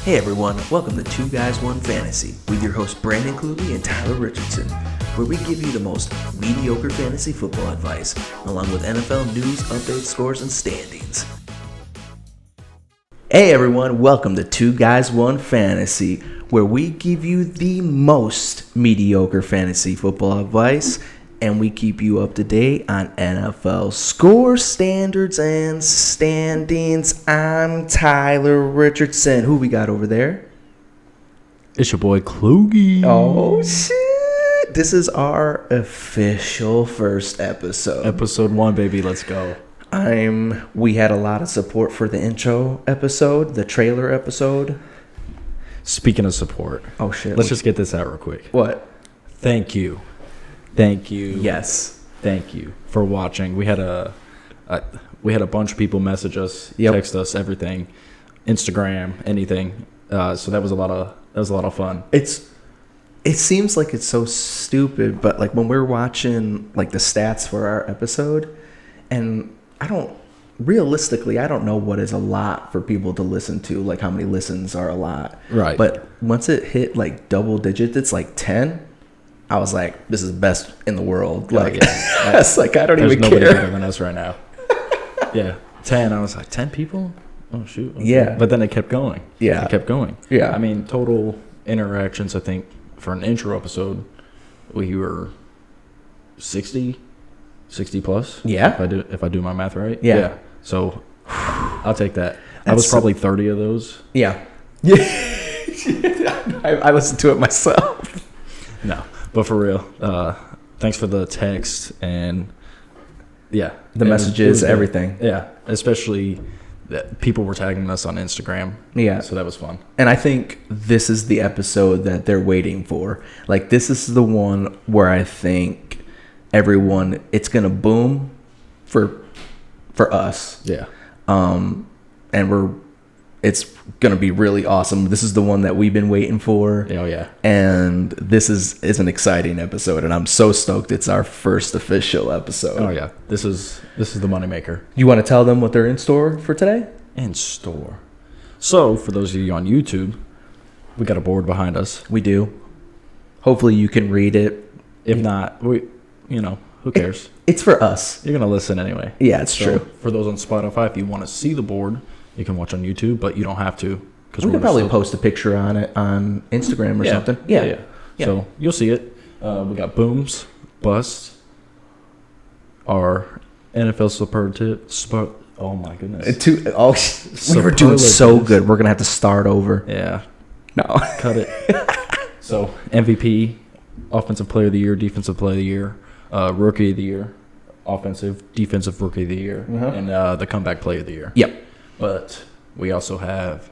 Hey everyone, welcome to Two Guys One Fantasy with your hosts Brandon Kluge and Tyler Richardson, where we give you the most mediocre fantasy football advice, along with NFL news, updates, scores, and standings. Hey everyone, welcome to Two Guys One Fantasy, where we give you the most mediocre fantasy football advice, and we keep you up to date on NFL scores, standards, and standings. I'm Tyler Richardson. Who we got over there? It's your boy Kluge. Oh, shit. This is our official first episode. Episode 1, baby. Let's go. We had a lot of support for the intro episode, the trailer episode. Speaking of support. Oh, shit. Let's just get this out real quick. What? Thank you. Yes. Thank you for watching. We had a bunch of people message us, Yep. text us, everything, Instagram, anything. So that was a lot of fun. It seems like it's so stupid, but like when we're watching like the stats for our episode, and I don't know what is a lot for people to listen to, like how many listens are a lot. Right. But once it hit like double digits, it's like 10. I was like, this is the best in the world. Like, yeah. it's like, I don't There's even nobody care. better than us right now. Yeah. 10. I was like, 10 people? Oh, shoot. Okay. Yeah. But then it kept going. Yeah. It kept going. Yeah. I mean, total interactions, I think, for an intro episode, we were 60 plus. Yeah. If I do my math right. Yeah. So I'll take that. I was probably 30 of those. Yeah. Yeah. I listened to it myself. No. But for real, thanks for the text and yeah. The messages, everything. Yeah. Especially that people were tagging us on Instagram. Yeah. So that was fun. And I think this is the episode that they're waiting for. Like, this is the one where I think everyone, it's going to boom for us. Yeah. And it's going to be really awesome. This is the one that we've been waiting for. Oh, yeah. And this is an exciting episode. And I'm so stoked it's our first official episode. Oh, yeah. This is the moneymaker. You want to tell them what they're in store for today? In store. So, for those of you on YouTube, we got a board behind us. We do. Hopefully you can read it. If not, who cares? It's for us. You're going to listen anyway. Yeah, it's So, true. for those on Spotify, if you want to see the board, you can watch on YouTube, but you don't have to. We could probably post a picture on it on Instagram or something. Yeah. So, you'll see it. We got booms, busts, our NFL superlative. Oh, my goodness. We were doing so good. We're going to have to start over. Yeah. No. Cut it. So, MVP, Offensive Player of the Year, Defensive Player of the Year, Rookie of the Year, Offensive, Defensive Rookie of the Year, and the Comeback Player of the Year. Yep. But we also have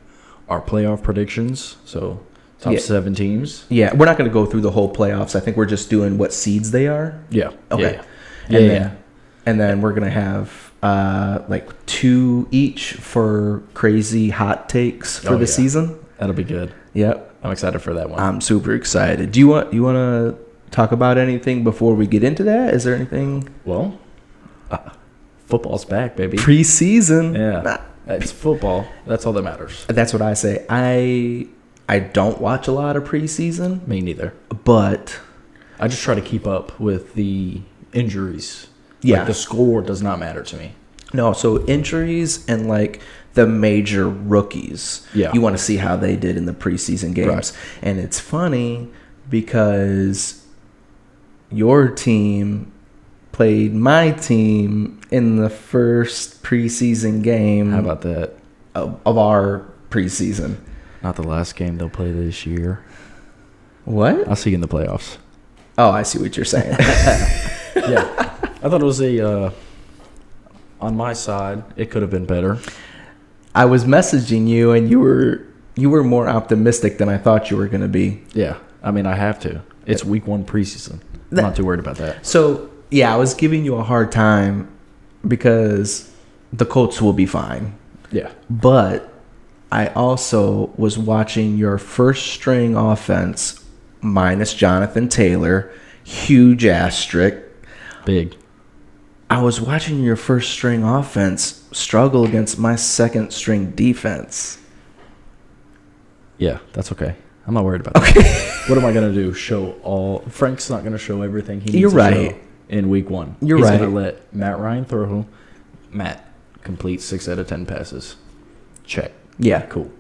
our playoff predictions, so top 7 teams. Yeah, we're not going to go through the whole playoffs. I think we're just doing what seeds they are. Yeah. Okay. Yeah. And then we're going to have like 2 each for crazy hot takes for the season. That'll be good. Yep. I'm excited for that one. I'm super excited. Do you want to talk about anything before we get into that? Is there anything? Well, football's back, baby. Preseason. Yeah. It's football. That's all that matters. That's what I say. I don't watch a lot of preseason. Me neither. But I just try to keep up with the injuries. Yeah. Like, the score does not matter to me. no, so injuries and like the major rookies. Yeah. You want to see how they did in the preseason games. Right. And it's funny because your team played my team in the first preseason game. How about that? Of our preseason. Not the last game they'll play this year. What? I'll see you in the playoffs. Oh, I see what you're saying. Yeah. I thought it was on my side, it could have been better. I was messaging you, and you were more optimistic than I thought you were going to be. Yeah. I mean, I have to. It's week 1 preseason. I'm not too worried about that. So, yeah, I was giving you a hard time because the Colts will be fine. Yeah. But I also was watching your first string offense minus Jonathan Taylor. Huge asterisk. Big. I was watching your first string offense struggle against my second string defense. Yeah, that's okay. I'm not worried about that. What am I going to do? Frank's not going to show everything he needs You're to right. show in week 1. You're He's right. going to let Matt Ryan throw. Matt complete 6 out of 10 passes. Check. Yeah. Cool.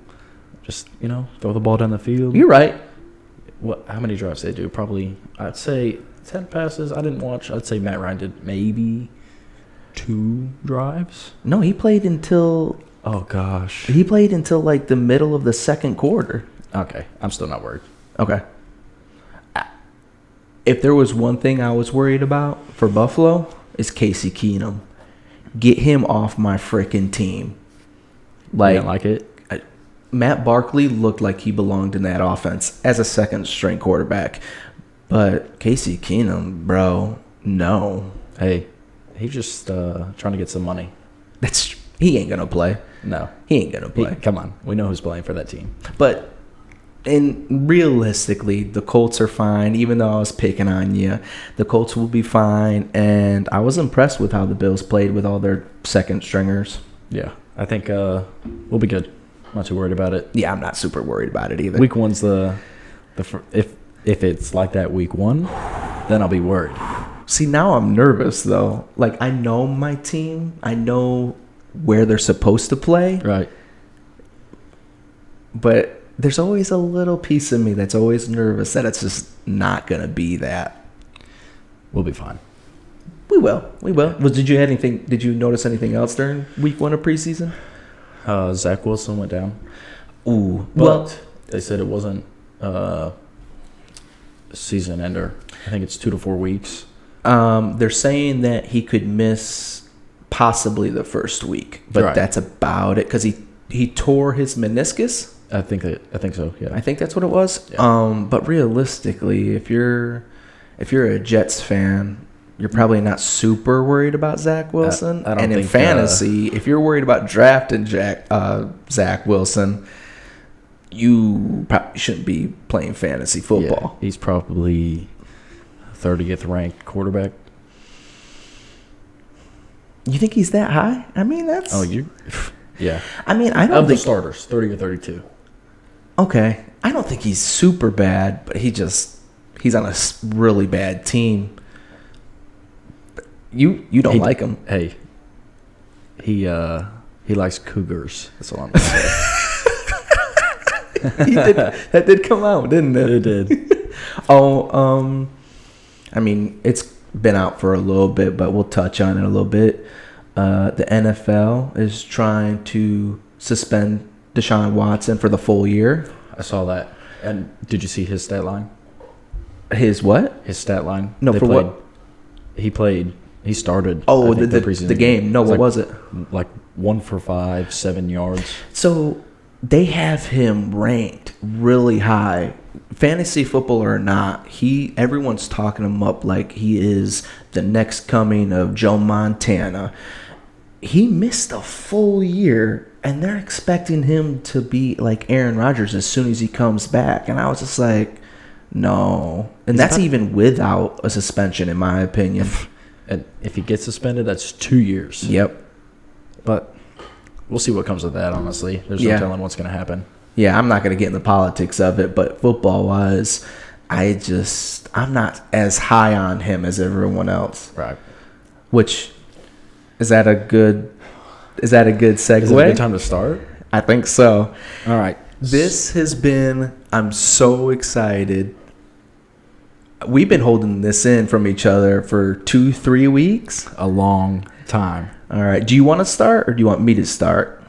Just, throw the ball down the field. You're right. How many drives did they do? Probably, I'd say 10 passes. I didn't watch. I'd say Matt Ryan did maybe 2 drives. No, he played until Oh, gosh. like the middle of the second quarter. Okay. I'm still not worried. Okay. If there was one thing I was worried about for Buffalo, is Casey Keenum. Get him off my freaking team. You didn't like it? Matt Barkley looked like he belonged in that offense as a second-string quarterback. But Casey Keenum, bro, no. Hey, he's just trying to get some money. He ain't going to play. No. He ain't going to play. Come on. We know who's playing for that team. But realistically, the Colts are fine. Even though I was picking on you, the Colts will be fine. And I was impressed with how the Bills played with all their second stringers. Yeah. I think we'll be good. I'm not too worried about it. Yeah, I'm not super worried about it either. Week 1's if it's like that week 1, then I'll be worried. See, now I'm nervous though. Like, I know my team. I know where they're supposed to play. Right. But there's always a little piece of me that's always nervous that it's just not going to be that. We'll be fine. We will. Did you notice anything else during week 1 of preseason? Zach Wilson went down. Ooh. But they said it wasn't a season ender. I think it's 2 to 4 weeks. They're saying that he could miss possibly the first week, but Right. that's about it because he tore his meniscus. I think so. Yeah. I think that's what it was. Yeah. But realistically, if you're a Jets fan, you're probably not super worried about Zach Wilson. I don't and in think, fantasy, if you're worried about drafting Zach Wilson, you probably shouldn't be playing fantasy football. Yeah, he's probably 30th ranked quarterback. You think he's that high? I mean, that's. Yeah. I mean, I don't Of the think. starters, 30 or 32. Okay, I don't think he's super bad, but he's on a really bad team. You don't like him. Hey, he likes Cougars. That's all I'm gonna say. That did come out, didn't it? It did. I mean, it's been out for a little bit, but we'll touch on it a little bit. The NFL is trying to suspend Deshaun Watson for the full year. I saw that. And did you see his stat line? His what? His stat line? No, They for played, what? He played. He started. Oh, I think, the preseason game. No, what was it? Like 1 for 5, 7 yards. So they have him ranked really high, fantasy football or not. Everyone's talking him up like he is the next coming of Joe Montana. He missed a full year, and they're expecting him to be like Aaron Rodgers as soon as he comes back. And I was just like, no. And that's even without a suspension, in my opinion. And if he gets suspended, that's 2 years. Yep. But we'll see what comes of that, honestly. There's no telling what's going to happen. Yeah, I'm not going to get in the politics of it, but football-wise, I'm not as high on him as everyone else. Right. Which, is that a good segue? Is it a good time to start? I think so. All right. This has been, I'm so excited. We've been holding this in from each other for 2-3 weeks. A long time. All right. Do you want to start or do you want me to start?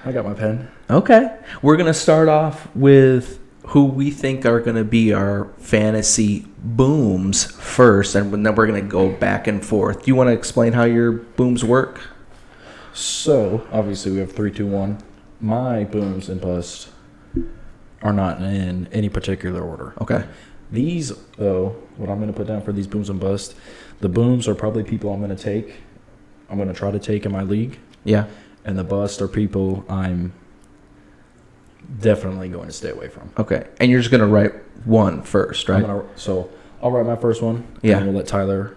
I got my pen. Okay. We're going to start off with who we think are going to be our fantasy booms first, and then we're going to go back and forth. Do you want to explain how your booms work? So, obviously, we have 3, 2, 1. My booms and busts are not in any particular order. Okay. These, though, what I'm going to put down for these booms and busts, the booms are probably people I'm going to try to take in my league. Yeah. And the busts are people I'm definitely going to stay away from. Okay. And you're just going to write one first, right? So I'll write my first one. Yeah. And we'll let Tyler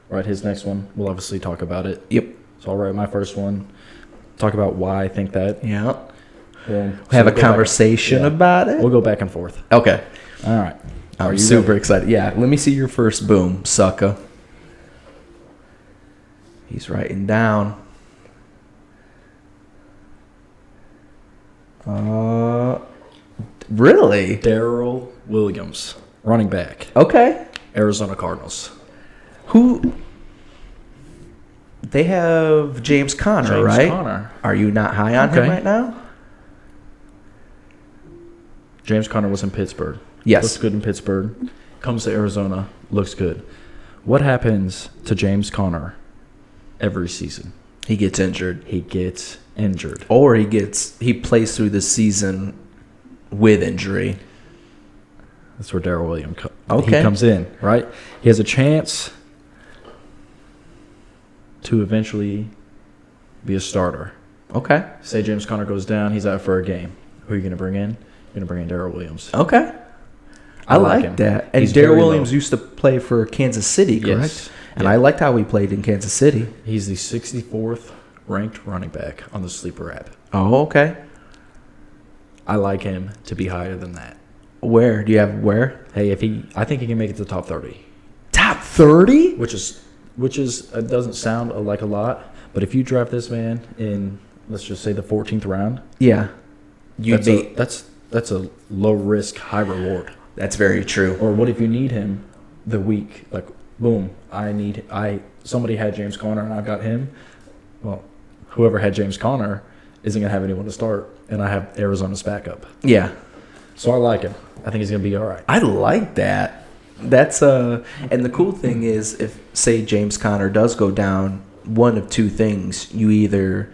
write his next one. We'll obviously talk about it. Yep. So I'll write my first one, talk about why I think that. Yeah. Well, have a conversation about it. We'll go back and forth. Okay. All right. Are I'm you super ready? excited. Yeah, let me see your first boom, sucker. He's writing down. Really? Darrell Williams, running back, Okay. Arizona Cardinals. Who? They have James Conner, James right? Conner. Are you not high on him Okay. right now? James Conner was in Pittsburgh. Yes. Looks good in Pittsburgh. Comes to Arizona. Looks good. What happens to James Conner every season? He gets injured. He gets injured. Or he plays through the season with injury. That's where Darrell Williams Okay. he comes in, right? He has a chance to eventually be a starter. Okay. Say James Conner goes down, he's out for a game. Who are you going to bring in? You're going to bring in Darrell Williams. Okay. I like like him. that. And He's Darrell very Williams low. used to play for Kansas City, correct? Yes. And Yeah. I liked how he played in Kansas City. He's the 64th ranked running back on the Sleeper app. Oh, okay. I like him to be higher than that. Where? Do you have where? Hey, I think he can make it to the top 30, Top 30? which is it doesn't sound like a lot, but if you draft this man in, let's just say, the 14th round, Yeah. You'd that's be. that's a low risk, high reward. That's very true. Or what if you need him the week, like boom, somebody had James Conner and I got him. Well, whoever had James Conner isn't gonna have anyone to start, and I have Arizona's backup. Yeah. So I like him. I think he's gonna be all right. I like that. That's and the cool thing is, if say James Conner does go down, one of two things: you either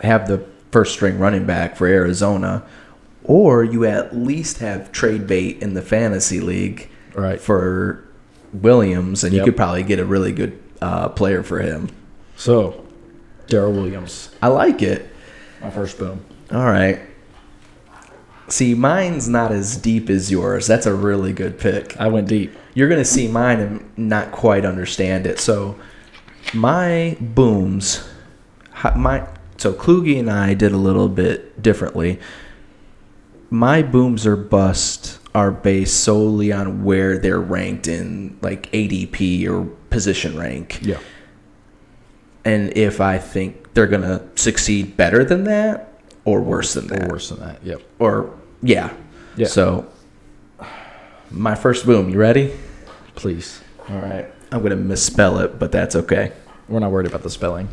have the first string running back for Arizona, or you at least have trade bait in the fantasy league Right. for Williams, and you Yep. could probably get a really good player for him. So, Darrell Williams, I like it. my first boom. All right. See, mine's not as deep as yours. That's a really good pick. I went deep. You're going to see mine and not quite understand it. So, my booms, so Kluge and I did a little bit differently. My booms or bust are based solely on where they're ranked in like ADP or position rank. Yeah. And if I think they're going to succeed better than that or worse than that. Or worse than that. Yep. Or, yeah. Yeah. So, my first boom, you ready? Please. All right. I'm going to misspell it, but that's okay. We're not worried about the spelling.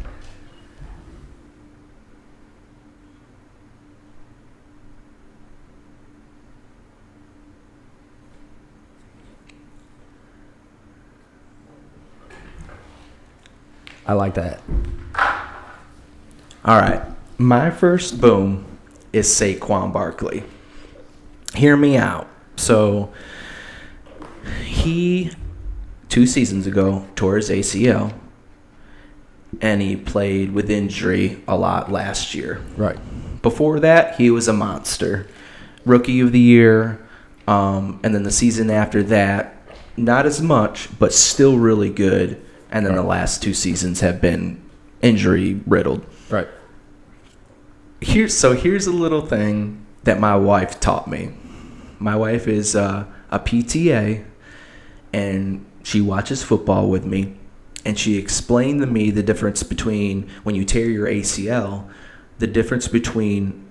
I like that. All right. My first boom is Saquon Barkley. Hear me out. So, he, 2 seasons ago, tore his ACL, and he played with injury a lot last year. Right. Before that, he was a monster. Rookie of the year, and then the season after that, not as much, but still really good. And then the last 2 seasons have been injury riddled. Right. Here's a little thing that my wife taught me. My wife is a PTA, and she watches football with me, and she explained to me the difference between when you tear your ACL, the difference between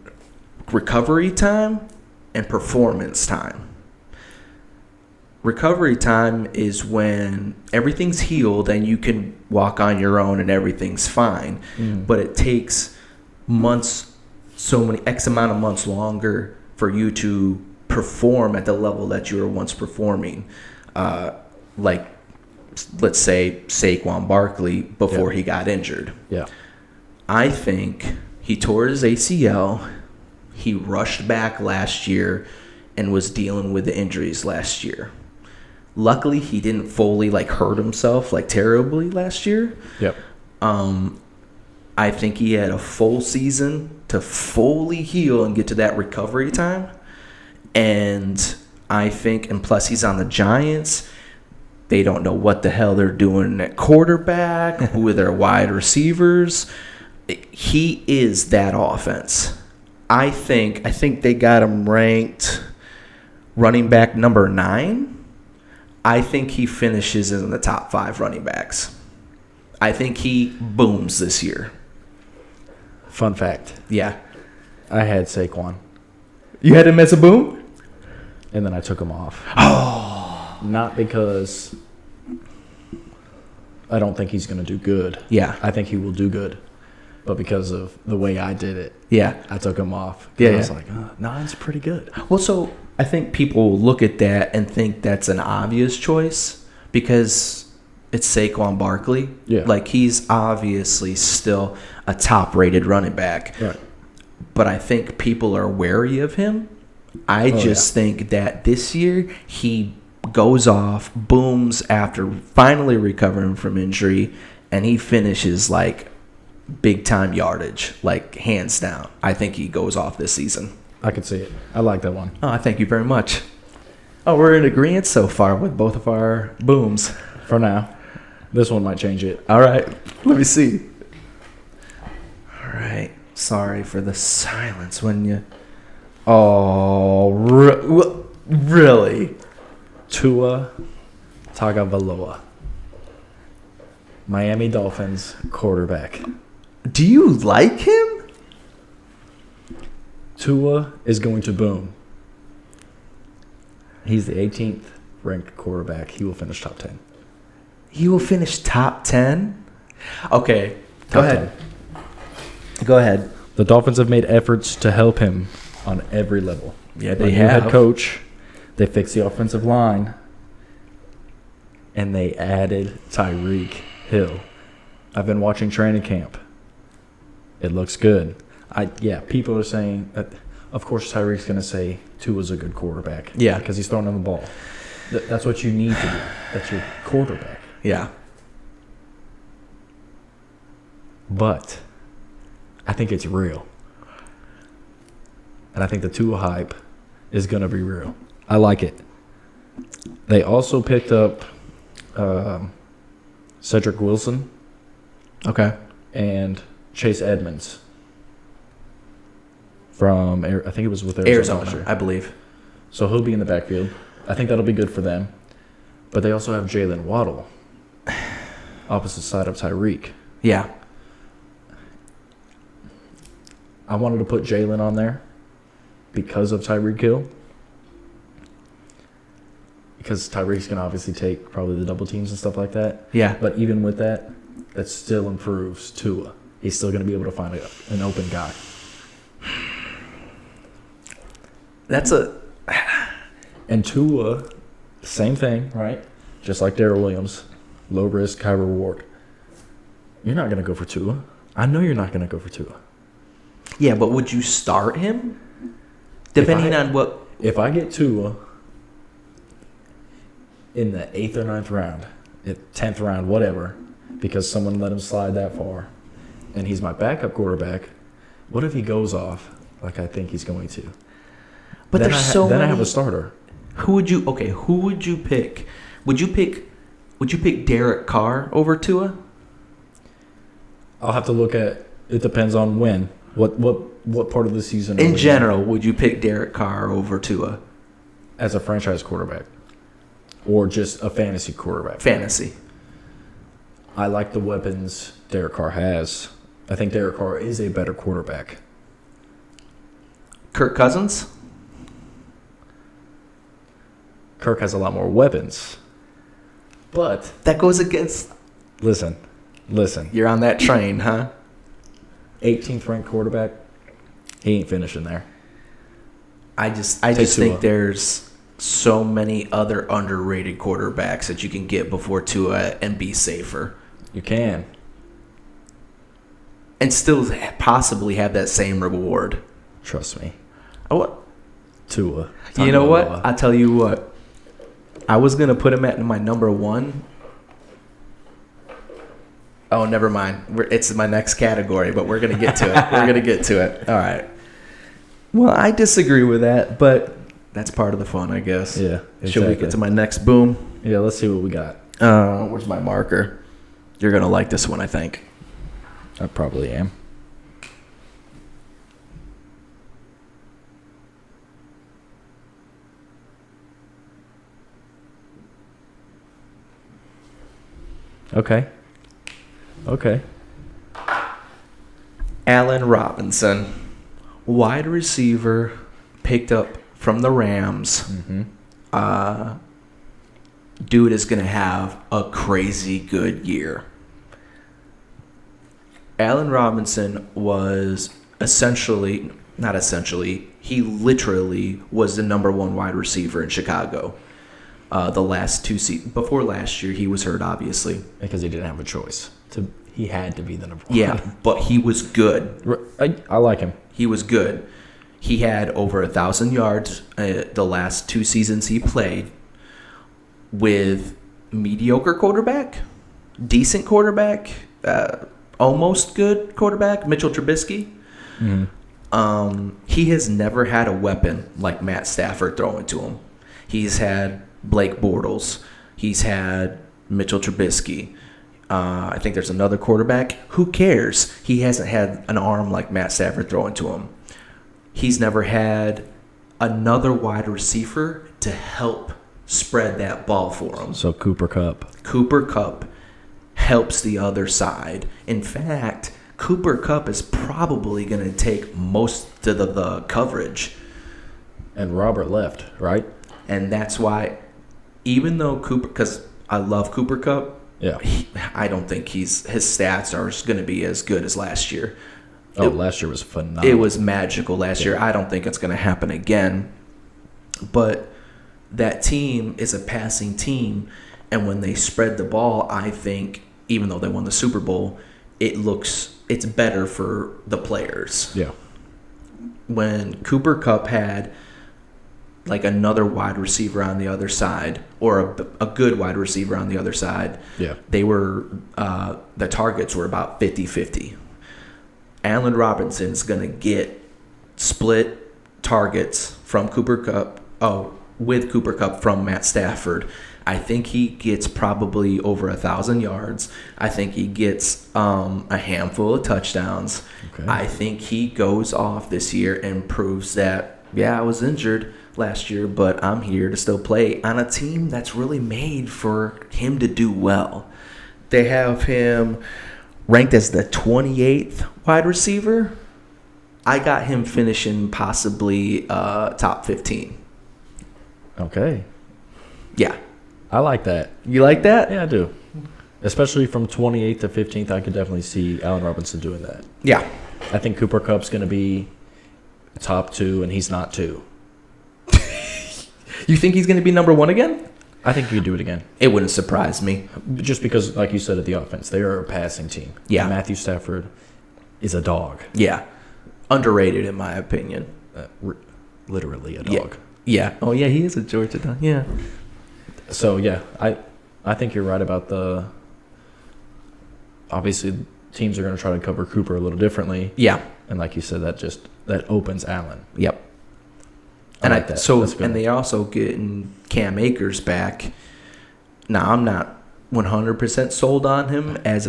recovery time and performance time. Recovery time is when everything's healed and you can walk on your own and everything's fine. But it takes months, so many X amount of months longer for you to perform at the level that you were once performing. Like, let's say Saquon Barkley before he got injured. Yeah. I think he tore his ACL. He rushed back last year and was dealing with the injuries last year. Luckily, he didn't fully hurt himself terribly last year. Yep. I think he had a full season to fully heal and get to that recovery time. And I think, and plus he's on the Giants. They don't know what the hell they're doing at quarterback, who are their wide receivers. He is that offense. I think they got him ranked running back number 9. I think he finishes in the top 5 running backs. I think he booms this year. Fun fact. Yeah. I had Saquon, You had him as a boom? and then I took him off. Oh. Not because I don't think he's going to do good. Yeah. I think he will do good. But because of the way I did it, Yeah. I took him off. Yeah, I was yeah. like, 9's pretty good. Well, so I think people look at that and think that's an obvious choice because it's Saquon Barkley. Yeah. Like, he's obviously still a top-rated running back. Right. But I think people are wary of him. I just think that this year he goes off, booms after finally recovering from injury, and he finishes like big-time yardage, like hands down. I think he goes off this season. I could see it. I like that one. Oh, I thank you very much. Oh, we're in agreement so far with both of our booms. For now. This one might change it. All right, let me see. All right, sorry for the silence when you. Oh, really? Tua Tagovailoa, Miami Dolphins quarterback. Do you like him? Tua is going to boom. He's the 18th ranked quarterback. He will finish top 10. He will finish top 10? Okay, go Top ahead. Go ahead. The Dolphins have made efforts to help him on every level. Yeah, A they new have. head coach. They fixed the offensive line. And they added Tyreek Hill. I've been watching training camp. It looks good. People are saying that, of course, Tyreek's going to say Tua's a good quarterback. Yeah. Because he's throwing him the ball. That's what you need to do. That's your quarterback. Yeah. But I think it's real. And I think the Tua hype is going to be real. I like it. They also picked up Cedric Wilson Okay. and Chase Edmonds from, I think it was with Arizona last Arizona, year. I believe. So he'll be in the backfield. I think that'll be good for them. But they also have Jalen Waddle, opposite side of Tyreek. Yeah. I wanted to put Jalen on there because of Tyreek Hill. Because Tyreek's going to obviously take probably the double teams and stuff like that. Yeah. But even with that, that still improves Tua. He's still going to be able to find an open guy. That's a. And Tua, same thing, right? Just like Darrell Williams. Low risk, high reward. You're not going to go for Tua. I know you're not going to go for Tua. Yeah, but would you start him? Depending on what. If I get Tua in the 8th or 9th round, 10th round, whatever, because someone let him slide that far, and he's my backup quarterback, what if he goes off like I think he's going to? But then there's so many. Then I have a starter. Who would you pick? Would you pick Derek Carr over Tua? I'll have to look at. It depends on when. What part of the season? In general, would you pick Derek Carr over Tua? As a franchise quarterback, or just a fantasy quarterback? Fantasy. I like the weapons Derek Carr has. I think Derek Carr is a better quarterback. Kirk Cousins? Kirk has a lot more weapons. But That goes against. listen. You're on that train, huh? 18th ranked quarterback, he ain't finishing there. I just Tua. think there's so many other underrated quarterbacks that you can get before Tua and be safer. You can. And still possibly have that same reward. Trust me. Oh, Tua. you know what? Tagovailoa. I tell you what. I was gonna put him at my number 1. Oh, never mind. It's my next category, but we're gonna get to it. All right. Well, I disagree with that, but that's part of the fun, I guess. Yeah. Should we exactly. get to my next boom? Yeah, let's see what we got. Where's my marker? You're gonna like this one, I think. I probably am. Okay. Okay. Allen Robinson, wide receiver, picked up from the Rams. Mm-hmm. Dude is going to have a crazy good year. Allen Robinson was he literally was the number one wide receiver in Chicago. The last two seasons, before last year, he was hurt, obviously. Because he didn't have a choice. He had to be the number one. Yeah, but he was good. I like him. He was good. He had over 1,000 yards the last two seasons he played with mediocre quarterback, decent quarterback, almost good quarterback, Mitchell Trubisky. Mm-hmm. He has never had a weapon like Matt Stafford throwing to him. He's had Blake Bortles. He's had Mitchell Trubisky. I think there's another quarterback. Who cares? He hasn't had an arm like Matt Stafford throwing to him. He's never had another wide receiver to help spread that ball for him. So Cooper Kupp. Cooper Kupp helps the other side. In fact, Cooper Kupp is probably going to take most of the coverage. And Robert left, right? And that's why, even though because I love Cooper Kupp, Yeah. I don't think his stats are going to be as good as last year. Last year was phenomenal. It was magical last year. I don't think it's going to happen again. But that team is a passing team, and when they spread the ball, I think, even though they won the Super Bowl, it's better for the players. Yeah. When Cooper Kupp had like another wide receiver on the other side, or a good wide receiver on the other side, Yeah. they were the targets were about 50-50. Allen Robinson is going to get split targets from Cooper Kupp. With Cooper Kupp from Matt Stafford. I think he gets probably over 1,000 yards. I think he gets a handful of touchdowns. Okay. I think he goes off this year and proves that, I was injured last year, but I'm here to still play on a team that's really made for him to do well. They have him ranked as the 28th wide receiver. I got him finishing possibly top 15. Okay. Yeah. I like that. You like that? Yeah, I do. Especially from 28th to 15th, I could definitely see Allen Robinson doing that. Yeah. I think Cooper Kupp's going to be top 2, and he's not 2. You think he's going to be number 1 again? I think you could do it again. It wouldn't surprise me. Just because, like you said, at the offense, they are a passing team. Yeah. And Matthew Stafford is a dog. Yeah. Underrated, in my opinion. Literally a Yeah. dog. Yeah. Oh, yeah, he is a Georgia dog. Yeah. So, yeah, I think you're right about the – obviously, teams are going to try to cover Cooper a little differently. Yeah. And like you said, that opens Allen. Yep. I like that. So, That's good. and they also getting Cam Akers back. Now, I'm not 100% sold on him as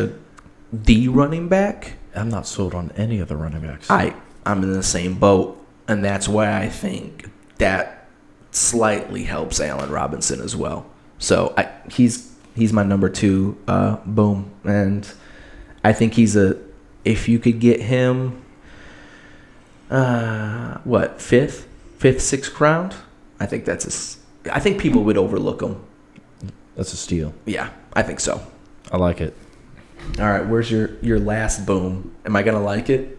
the running back. I'm not sold on any of the running backs. I'm in the same boat, and that's why I think that slightly helps Allen Robinson as well. So he's my number 2. Boom, and I think if you could get him, fifth, 6th round, I think I think people would overlook him. That's a steal. Yeah, I think so. I like it. All right, where's your last boom? Am I gonna like it?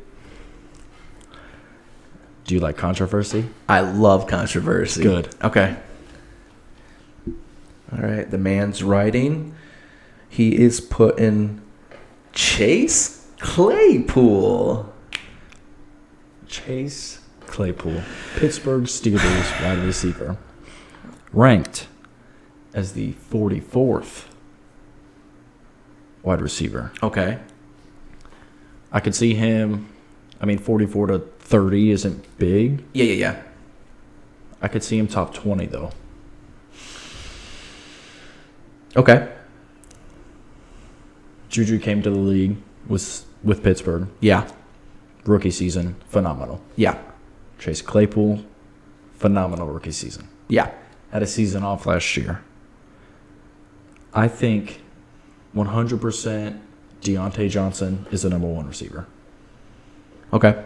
Do you like controversy? I love controversy. Good. Okay. All right, the man's writing. He is putting Chase Claypool. Chase Claypool, Pittsburgh Steelers wide receiver, ranked as the 44th wide receiver. Okay. I could see him. 44 to 30 isn't big. Yeah. I could see him top 20 though. Okay. Juju came to the league with Pittsburgh. Yeah. Rookie season, phenomenal. Yeah. Chase Claypool, phenomenal rookie season. Yeah. Had a season off last year. I think 100% Deontay Johnson is the number one receiver. Okay.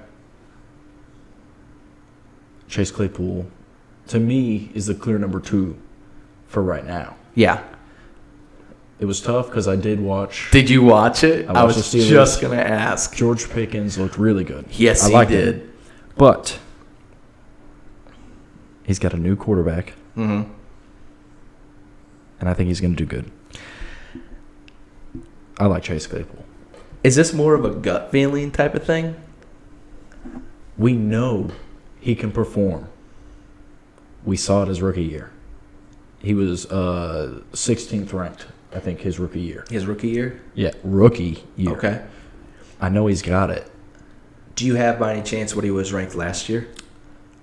Chase Claypool, to me, is the clear number two for right now. Yeah. It was tough because I did watch. Did you watch it? I was watched the Steelers. just going to ask. George Pickens looked really good. Yes, I he liked did. him. But he's got a new quarterback, Mm-hmm. and I think he's going to do good. I like Chase Claypool. Is this more of a gut feeling type of thing? We know he can perform. We saw it his rookie year. He was 16th ranked, I think, his rookie year. His rookie year? Yeah, rookie year. Okay. I know he's got it. Do you have by any chance what he was ranked last year?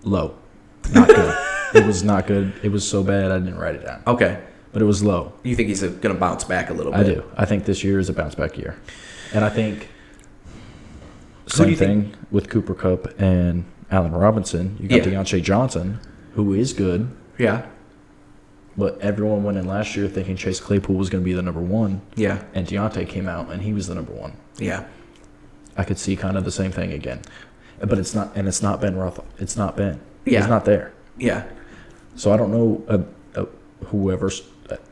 Low. Not good. It was not good. It was so bad I didn't write it down. Okay. But it was low. You think he's going to bounce back a little bit? I do. I think this year is a bounce back year. And I think Who do same you thing think- with Cooper Kupp and Allen Robinson. You got Yeah. Deontay Johnson, who is good, Yeah. but everyone went in last year thinking Chase Claypool was going to be the number one, Yeah. and Deontay came out and he was the number one. Yeah. I could see kind of the same thing again. But it's not Ben Roth. It's not Ben. Yeah. He's not there. Yeah. So I don't know whoever's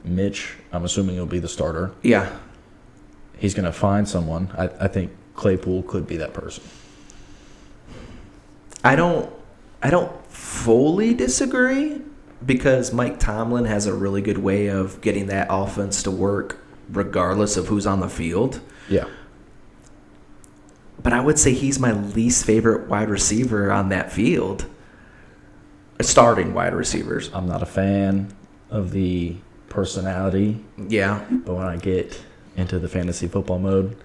Mitch. I'm assuming he'll be the starter. Yeah. He's going to find someone. I think Claypool could be that person. I don't fully disagree because Mike Tomlin has a really good way of getting that offense to work regardless of who's on the field. Yeah. But I would say he's my least favorite wide receiver on that field. Starting wide receivers. I'm not a fan of the personality, Yeah. but when I get into the fantasy football mode,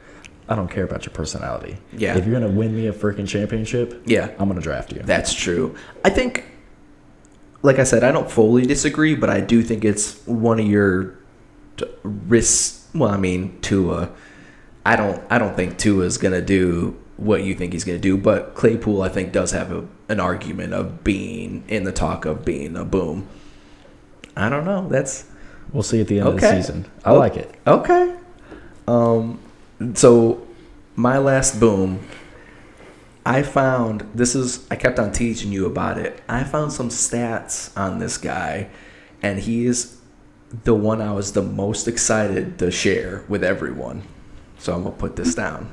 I don't care about your personality. Yeah. If you're going to win me a freaking championship, Yeah. I'm going to draft you. That's true. I think, like I said, I don't fully disagree, but I do think it's one of your risks. Well, I mean, Tua. I don't think Tua is gonna do what you think he's gonna do, but Claypool, I think, does have an argument of being in the talk of being a boom. I don't know. That's We'll see at the end of the Okay. season. I like it. okay. So my last boom. I found I kept on teaching you about it. I found some stats on this guy, and he is the one I was the most excited to share with everyone. So I'm going to put this down.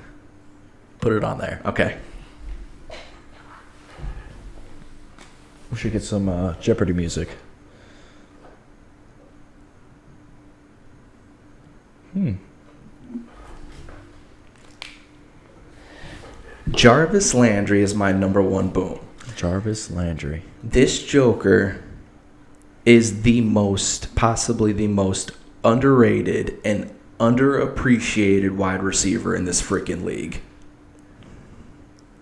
Put it on there. Okay. We should get some Jeopardy music. Jarvis Landry is my number one boom. Jarvis Landry. This Joker is possibly the most underrated and underappreciated wide receiver in this freaking league.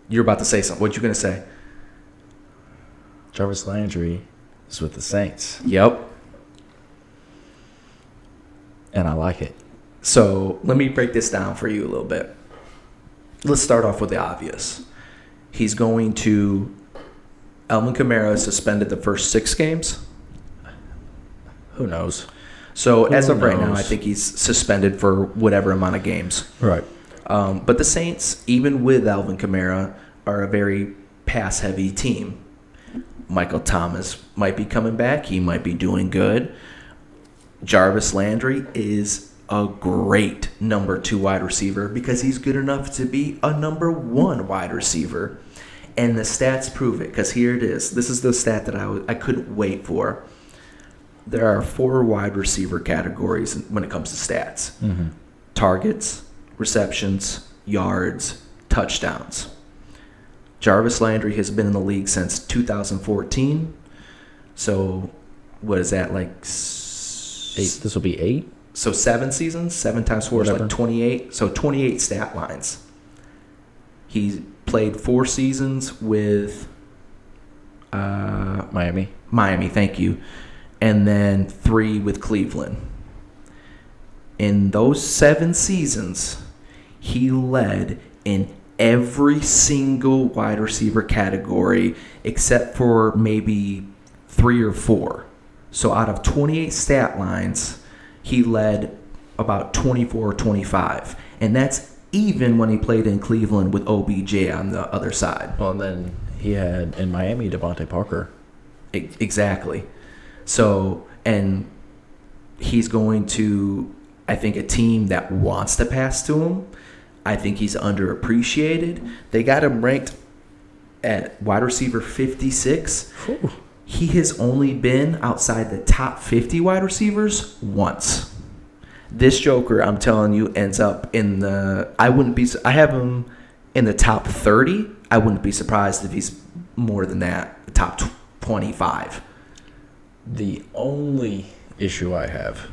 You're about to say something. What you going to say? Jarvis Landry is with the Saints, Yep. and I like it. So let me break this down for you a little bit. Let's start off with the obvious. He's going to. Alvin Kamara is suspended the first 6 games. Who knows? So Who as of right now, knows? I think he's suspended for whatever amount of games. Right. But the Saints, even with Alvin Kamara, are a very pass-heavy team. Michael Thomas might be coming back. He might be doing good. Jarvis Landry is a great number 2 wide receiver because he's good enough to be a number 1 wide receiver. And the stats prove it because here it is. This is the stat that I couldn't wait for. There are 4 wide receiver categories when it comes to stats. Mm-hmm. Targets, receptions, yards, touchdowns. Jarvis Landry has been in the league since 2014. So, what is that, like 8. This will be 8. So 7 seasons, 7 times 4 is Whatever. like 28. So 28 stat lines. He played 4 seasons with Miami. Miami, thank you. And then 3 with Cleveland. In those 7 seasons, he led in every single wide receiver category except for maybe 3 or 4. So out of 28 stat lines, he led about 24 or 25. And that's even when he played in Cleveland with OBJ on the other side. Well, and then he had in Miami Devontae Parker. Exactly. So, and he's going to, I think, a team that wants to pass to him. I think he's underappreciated. They got him ranked at wide receiver 56. Whew. He has only been outside the top 50 wide receivers once. This Joker, I'm telling you, ends up in the, I have him in the top 30. I wouldn't be surprised if he's more than that, the top 25. The only issue I have,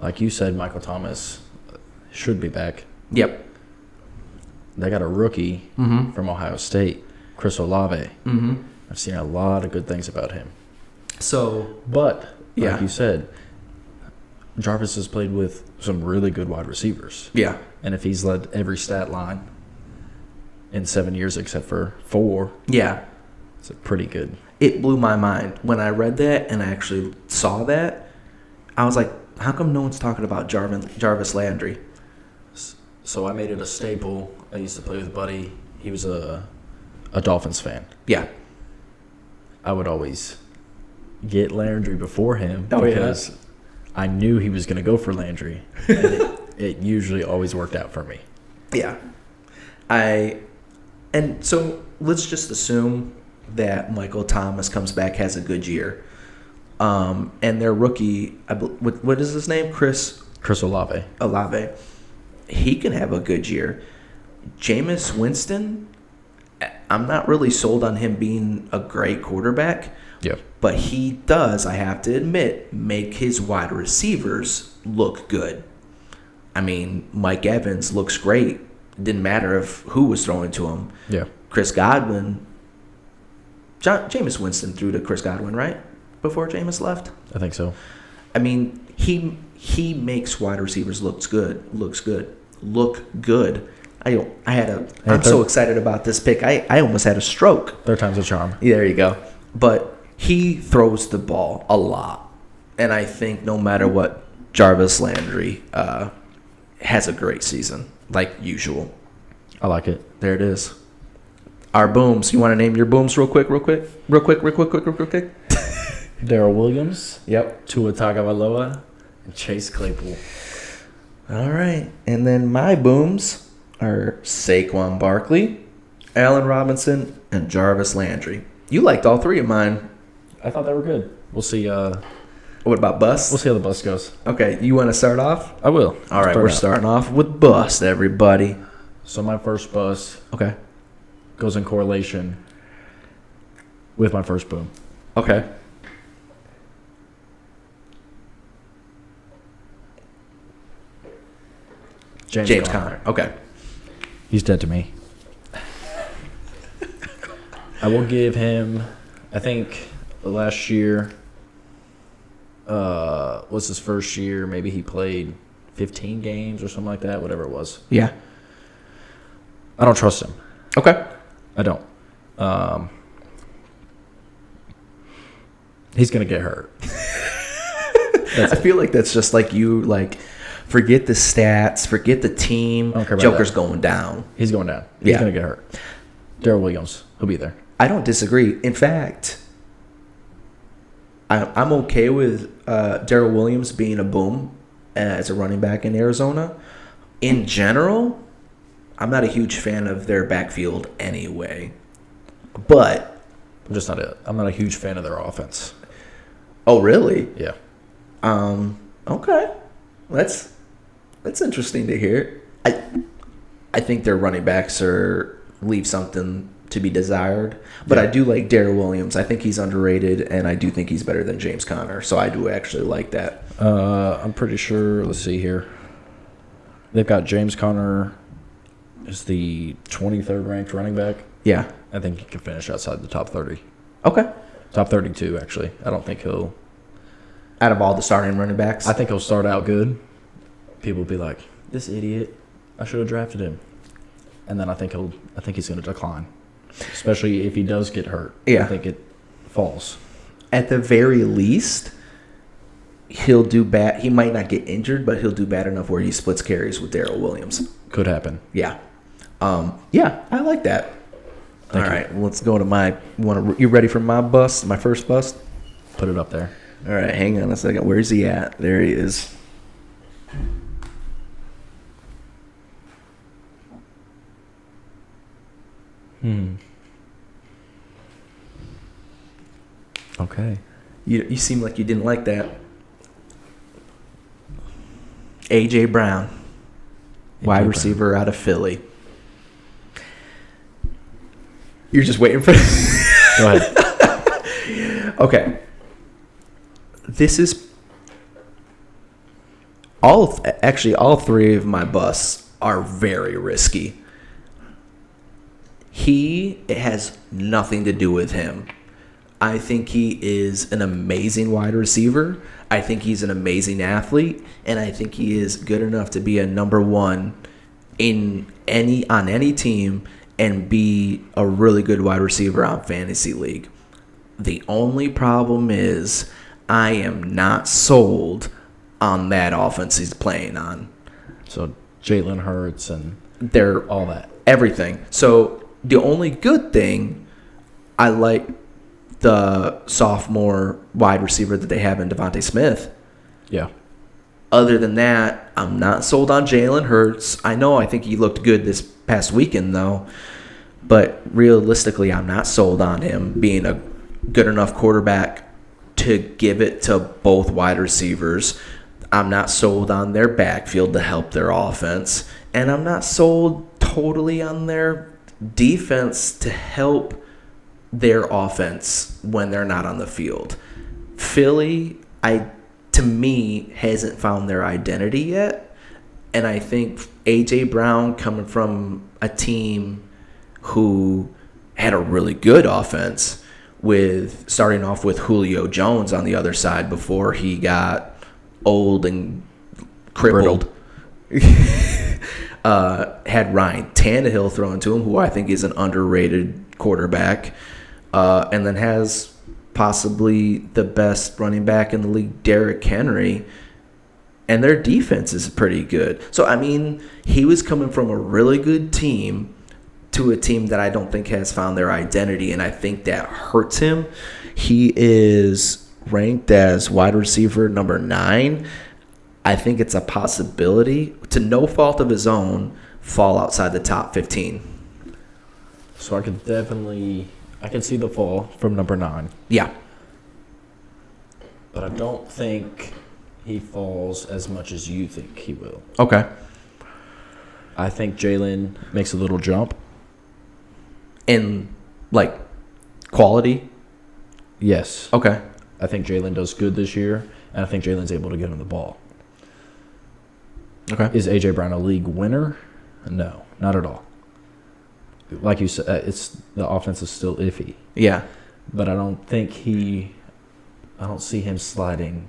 like you said, Michael Thomas should be back. Yep. They got a rookie from Ohio State, Chris Olave. Mm-hmm. I've seen a lot of good things about him. So, But, Yeah. like you said, Jarvis has played with some really good wide receivers. yeah. And if he's led every stat line in 7 years except for 4, Yeah. it's pretty good. It blew my mind. When I read that and I actually saw that, I was like, how come no one's talking about Jarvis Landry? So I made it a staple. I used to play with a buddy. He was a Dolphins fan. Yeah. I would always get Landry before him Oh, yeah. because I knew he was going to go for Landry. And it usually always worked out for me. Yeah. And so let's just assume that Michael Thomas comes back, has a good year. And their rookie, what is his name? Chris Olave. Olave. He can have a good year. Jameis Winston, I'm not really sold on him being a great quarterback, Yep. but he does, I have to admit, make his wide receivers look good. I mean, Mike Evans looks great. It didn't matter if who was throwing to him. Yeah. Chris Godwin, Jameis Winston threw to Chris Godwin, right? Before Jameis left? I think so. I mean, he makes wide receivers look good. I'm so excited about this pick. I almost had a stroke. Third time's a charm. Yeah, there you go. But he throws the ball a lot. And I think no matter what, Jarvis Landry has a great season, like usual. I like it. There it is. Our booms. You want to name your booms real quick? Darrell Williams, Yep. Tua Tagovailoa, and Chase Claypool. All right. And then my booms are Saquon Barkley, Allen Robinson, and Jarvis Landry. You liked all three of mine. I thought they were good. We'll see. What about Bust? We'll see how the bus goes. Okay. You want to start off? I will. All right. We're starting off with Bust, everybody. So my first bus Okay. goes in correlation with my first boom. Okay. James Conner. Okay. He's dead to me. I will give him, I think last year was his first year. Maybe he played 15 games or something like that, whatever it was. Yeah. I don't trust him. Okay. I don't. He's going to get hurt. I feel like that's just like you, like, forget the stats, forget the team. I don't care about Joker's that. going down. He's going down. He's Yeah. going to get hurt. Darrell Williams, he'll be there. I don't disagree. In fact, I'm okay with Darrell Williams being a boom as a running back in Arizona. In general, I'm not a huge fan of their backfield anyway. But, I'm not a huge fan of their offense. oh, really? Yeah. Okay. That's interesting to hear. I think their running backs leave something to be desired. But Yeah. I do like Darrell Williams. I think he's underrated, and I do think he's better than James Conner. So I do actually like that. I'm pretty sure. Let's see here. They've got James Conner is the 23rd ranked running back. Yeah. I think he can finish outside the top 30. Okay. Top 32, actually. I don't think he'll. Out of all the starting running backs? I think he'll start out good. People will be like, "This idiot! I should have drafted him." And then I think he's going to decline, especially if he does get hurt. Yeah. I think it falls. At the very least, he'll do bad. He might not get injured, but he'll do bad enough where he splits carries with Darrell Williams. Could happen. Yeah. Yeah, I like that. Thank All you. right, well, let's go to my. You ready for my bust? My first bust. Put it up there. All right, hang on a second. Where's he at? There he is. Okay. You seem like you didn't like that. A.J. Brown, wide Brown. receiver out of Philly. You're just waiting for. Go ahead. Okay. This is all three of my busts are very risky. It has nothing to do with him. I think he is an amazing wide receiver. I think he's an amazing athlete, and I think he is good enough to be a number one on any team and be a really good wide receiver on fantasy league. The only problem is I am not sold on that offense he's playing on. So Jalen Hurts and They're all that. everything. So the only good thing, I like the sophomore wide receiver that they have in Devontae Smith. Yeah. Other than that, I'm not sold on Jalen Hurts. I think he looked good this past weekend, though. But realistically, I'm not sold on him being a good enough quarterback to give it to both wide receivers. I'm not sold on their backfield to help their offense. And I'm not sold totally on their defense to help their offense when they're not on the field. Philly, to me, hasn't found their identity yet. And I think A.J. Brown, coming from a team who had a really good offense, with starting off with Julio Jones on the other side before he got old and crippled. Had Ryan Tannehill thrown to him, who I think is an underrated quarterback, and then has possibly the best running back in the league, Derrick Henry, and their defense is pretty good. So, I mean, he was coming from a really good team to a team that I don't think has found their identity, and I think that hurts him. He is ranked as wide receiver number 9. I think it's a possibility, to no fault of his own, fall outside the top 15. So I can see the fall from number 9. Yeah. But I don't think he falls as much as you think he will. Okay. I think Jalen makes a little jump. In, like, quality? Yes. Okay. I think Jalen does good this year, and I think Jalen's able to get him the ball. Okay. Is A.J. Brown a league winner? No, not at all. Like you said, the offense is still iffy. Yeah. But I don't see him sliding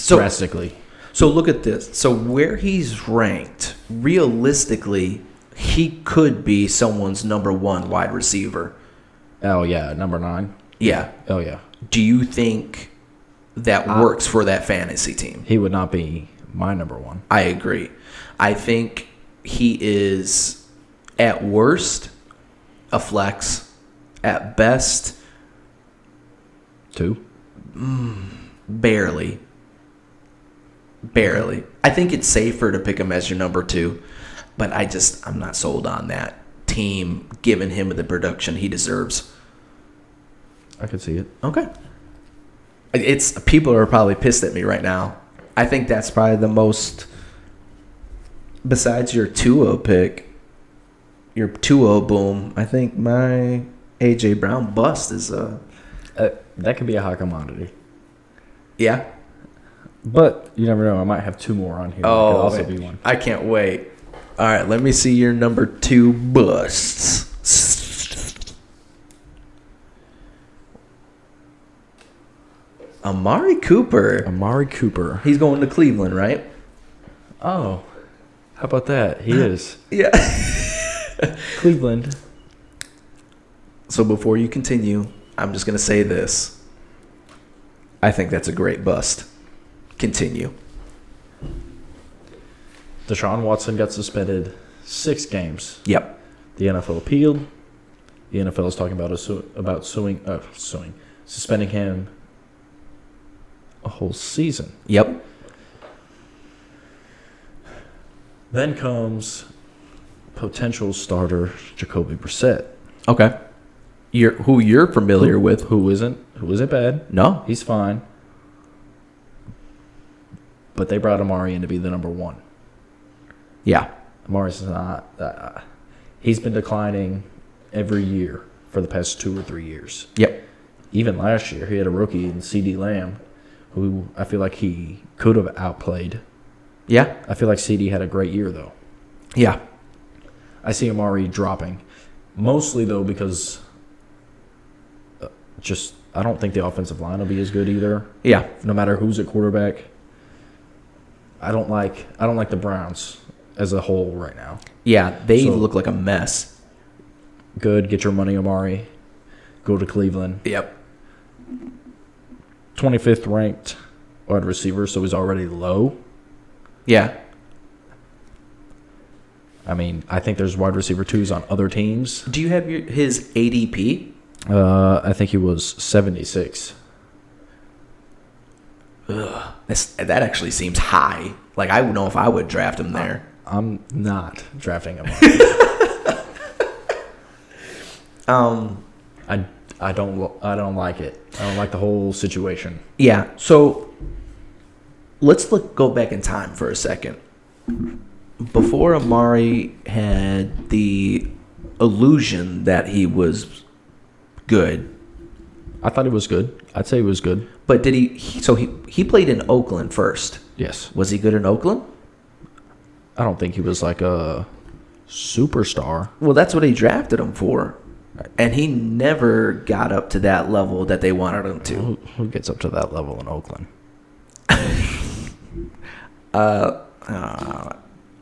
drastically. So look at this. So where he's ranked, realistically, he could be someone's number 1 wide receiver. Oh, yeah, number 9. Yeah. Oh, yeah. Do you think that works for that fantasy team? He would not be my number 1. I agree. I think he is, at worst, a flex. At best, 2. barely. I think it's safer to pick him as your number 2, but I'm not sold on that team giving him the production he deserves. I could see it. Okay. People are probably pissed at me right now. I think that's probably the most, besides your 2-0 pick, your 2-0 boom, I think my A.J. Brown bust is That could be a high commodity. yeah. But you never know. I might have 2 more on here. That could also man. be one. I can't wait. All right, let me see your number 2 busts. Amari Cooper. He's going to Cleveland, right? Oh, how about that? He is. Yeah. Cleveland. So before you continue, I'm just going to say this. I think that's a great bust. Continue. Deshaun Watson got suspended 6 games. Yep. The NFL appealed. The NFL is talking about suspending him a whole season. Yep. Then comes potential starter Jacoby Brissett. Okay. Who you're familiar with? Who isn't bad. No. He's fine. But they brought Amari in to be the number 1. Yeah. Amari's not. He's been declining every year for the past 2 or 3 years. Yep. Even last year, he had a rookie in C.D. Lamb, who I feel like he could have outplayed. Yeah. I feel like C.D. had a great year, though. Yeah. I see Amari dropping. Mostly, though, because I don't think the offensive line will be as good either. Yeah. No matter who's at quarterback. I don't like the Browns as a whole right now. Yeah, they So- look like a mess. Good. Get your money, Amari. Go to Cleveland. Yep. 25th ranked wide receiver, so he's already low. Yeah. I mean, I think there's wide receiver 2s on other teams. Do you have his ADP? I think he was 76. Ugh. That actually seems high. Like, I don't know if I would draft him there. I'm not drafting him. I don't like it. I don't like the whole situation. Yeah. So let's go back in time for a second. Before Amari had the illusion that he was good, I thought he was good. I'd say he was good. but did he played in Oakland first? Yes. Was he good in Oakland? I don't think he was like a superstar. Well, that's what he drafted him for. And he never got up to that level that they wanted him to. Who gets up to that level in Oakland? I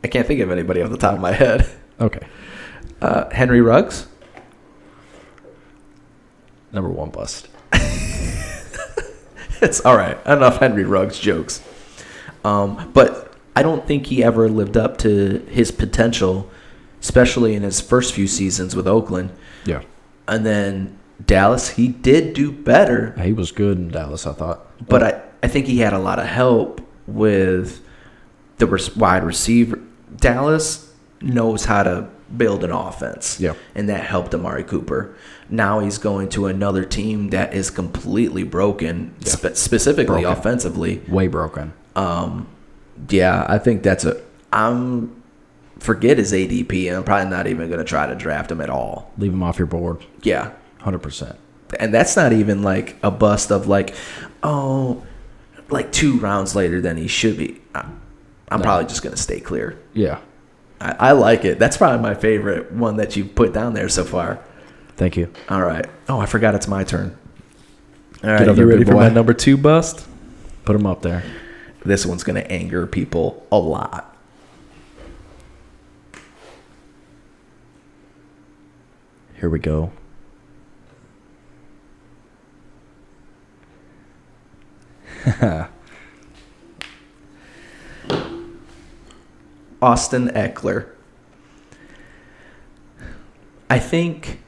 can't think of anybody off the top of my head. Okay. Henry Ruggs? Number 1 bust. It's all right. Enough Henry Ruggs jokes. But I don't think he ever lived up to his potential, especially in his first few seasons with Oakland. Yeah. And then Dallas, he did do better. He was good in Dallas, I thought. But I think he had a lot of help with the wide receiver. Dallas knows how to build an offense. Yeah. And that helped Amari Cooper. Now he's going to another team that is completely broken, specifically Broken. offensively. Way broken. Yeah, I think forget his ADP, and I'm probably not even going to try to draft him at all. Leave him off your board. Yeah. 100%. And that's not even like a bust of like 2 rounds later than he should be. I'm probably just going to stay clear. Yeah. I like it. That's probably my favorite one that you've put down there so far. Thank you. All right. Oh, I forgot it's my turn. All right, Get up you there, ready big for boy. my number 2 bust? Put him up there. This one's going to anger people a lot. Here we go. Austin Eckler. I think,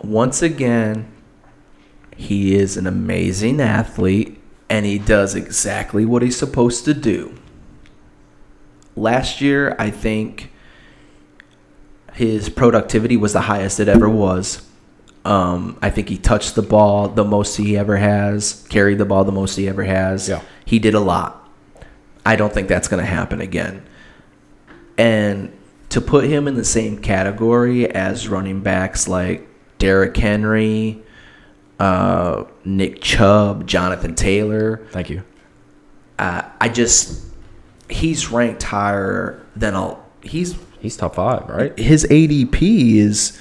once again, he is an amazing athlete, and he does exactly what he's supposed to do. Last year, I think his productivity was the highest it ever was. I think he touched the ball the most he ever has, carried the ball the most he ever has. Yeah. He did a lot. I don't think that's going to happen again. And to put him in the same category as running backs like Derrick Henry, Nick Chubb, Jonathan Taylor. Thank you. He's ranked higher than all. He's top 5, right? His ADP is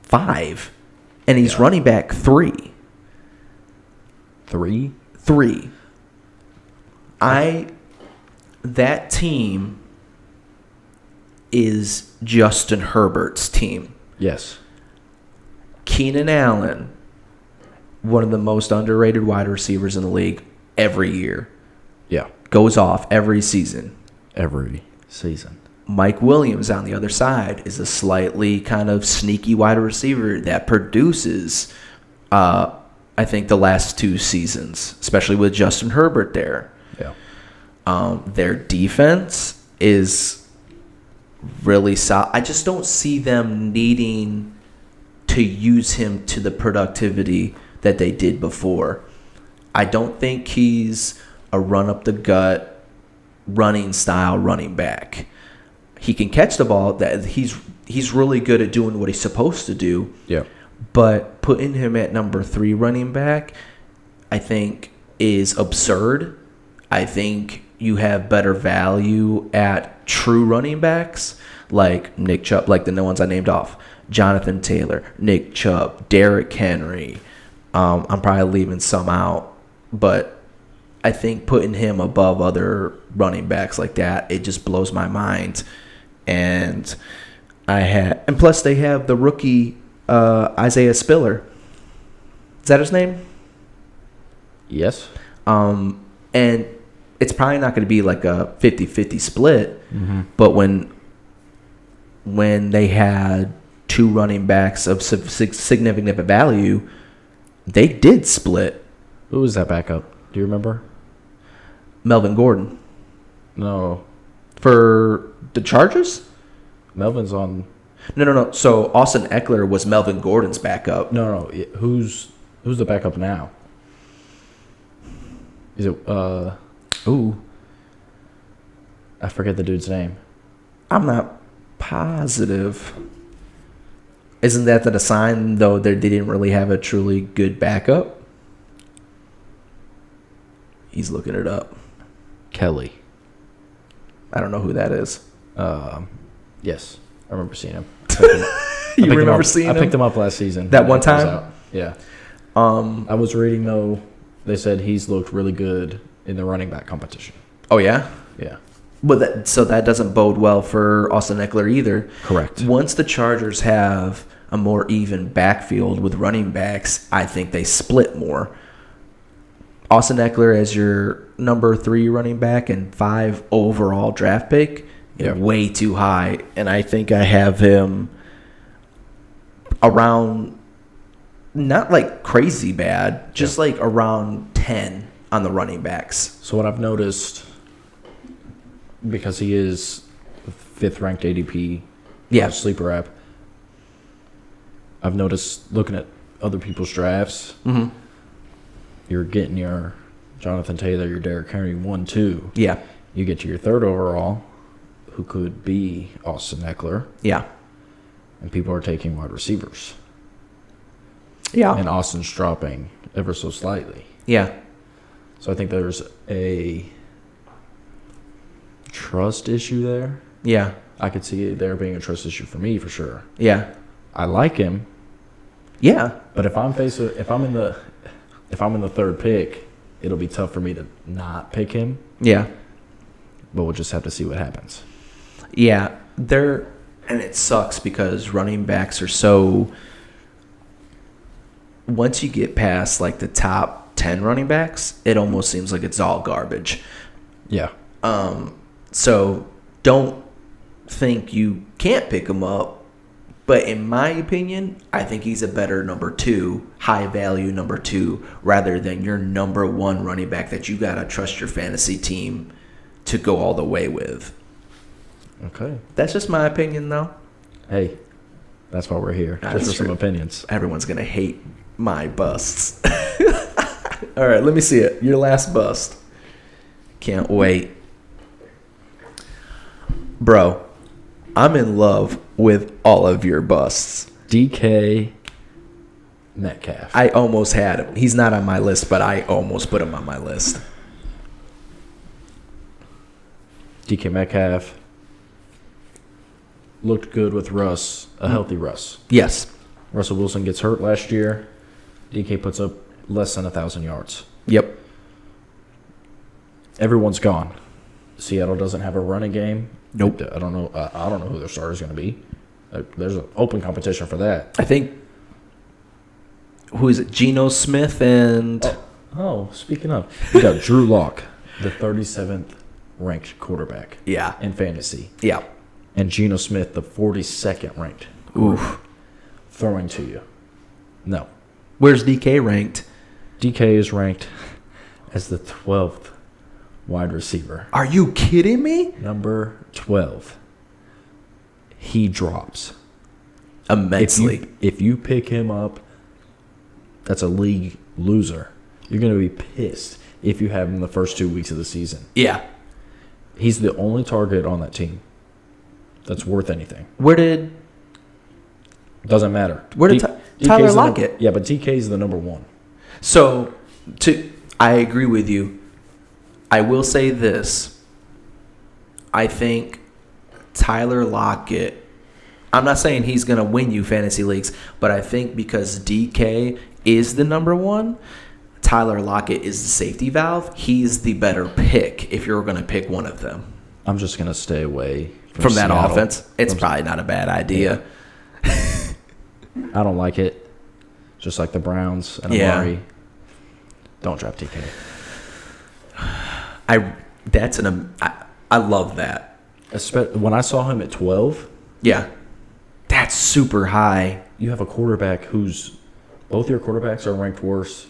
5, and he's running back 3. 3? 3. That team is Justin Herbert's team. Yes. Keenan Allen, one of the most underrated wide receivers in the league every year. Yeah. Goes off every season. Every season. Mike Williams on the other side is a slightly kind of sneaky wide receiver that produces, I think, the last 2 seasons, especially with Justin Herbert there. Yeah. Their defense is really solid. I just don't see them needing to use him to the productivity that they did before. I don't think he's a run-up-the-gut, running style running back. He can catch the ball. That he's really good at doing what he's supposed to do. Yeah. But putting him at number 3 running back, I think, is absurd. I think you have better value at true running backs like Nick Chubb, like the ones I named off. Jonathan Taylor, Nick Chubb, Derrick Henry. I'm probably leaving some out, but I think putting him above other running backs like that, it just blows my mind. And plus they have the rookie Isaiah Spiller. Is that his name? Yes. And it's probably not going to be like a 50-50 split, but when they had 2 running backs of significant value, they did split. Who was that backup? Do you remember? Melvin Gordon. No. For the Chargers? Melvin's on. No. So Austin Eckler was Melvin Gordon's backup. No. Who's the backup now? Is it Ooh. I forget the dude's name. I'm not positive. Isn't that a sign, though, that they didn't really have a truly good backup? He's looking it up. Kelly. I don't know who that is. Yes, I remember seeing him. You remember seeing him? I picked him up last season. That one time? Yeah. I was reading, though, they said he's looked really good in the running back competition. Oh, yeah? Yeah. But so that doesn't bode well for Austin Eckler either. Correct. Once the Chargers have a more even backfield with running backs, I think they split more. Austin Eckler as your number 3 running back and 5 overall draft pick, way too high. And I think I have him around, not like crazy bad, just like around 10 on the running backs. So what I've noticed, because he is 5th ranked ADP, sleeper app, I've noticed looking at other people's drafts, you're getting your Jonathan Taylor, your Derrick Henry 1, 2. Yeah. You get to your 3rd overall, who could be Austin Eckler. Yeah. And people are taking wide receivers. Yeah. And Austin's dropping ever so slightly. Yeah. So I think there's a trust issue there. Yeah. I could see there being a trust issue for me for sure. Yeah. I like him. Yeah. But if I'm in the 3rd pick, it'll be tough for me to not pick him. Yeah. But we'll just have to see what happens. Yeah. And it sucks because running backs are so, once you get past like the top 10 running backs, it almost seems like it's all garbage. Yeah. So don't think you can't pick him up. But in my opinion, I think he's a better number 2, high value number 2, rather than your number 1 running back that you got to trust your fantasy team to go all the way with. Okay. That's just my opinion, though. Hey, that's why we're here. That's just for true. some opinions. Everyone's going to hate my busts. All right, let me see it. Your last bust. Can't wait. Bro, I'm in love with all of your busts. DK Metcalf. I almost had him. He's not on my list, but I almost put him on my list. DK Metcalf looked good with Russ, a healthy Russ. Yes. Russell Wilson gets hurt last year. DK puts up less than 1,000 yards. Yep. Everyone's gone. Seattle doesn't have a running game. Nope. I don't know. I don't know who their starter is going to be. There's an open competition for that. I think, who is it? Geno Smith and... Oh, speaking of, you got Drew Lock. the 37th ranked quarterback Yeah. in fantasy, Yeah. and Geno Smith, the 42nd ranked Oof. throwing to you. No. Where's DK ranked? DK is ranked as the 12th wide receiver. Are you kidding me? Number 12. He drops. Immensely. If you pick him up, that's a league loser. You're going to be pissed if you have him the first 2 weeks of the season. Yeah. He's the only target on that team that's worth anything. Where did Doesn't matter. Tyler DK's the Lockett? Yeah, but DK's the number one. So I agree with you. I will say this. I think Tyler Lockett, I'm not saying he's going to win you fantasy leagues, but I think because DK is the number one, Tyler Lockett is the safety valve. He's the better pick if you're going to pick one of them. I'm just going to stay away From that Seattle. offense, it's probably not a bad idea. I don't like it. Just like the Browns and Yeah. Amari. Don't draft DK. I love that. When I saw him at 12, Yeah. That's super high. you have a quarterback who's both your quarterbacks are ranked worse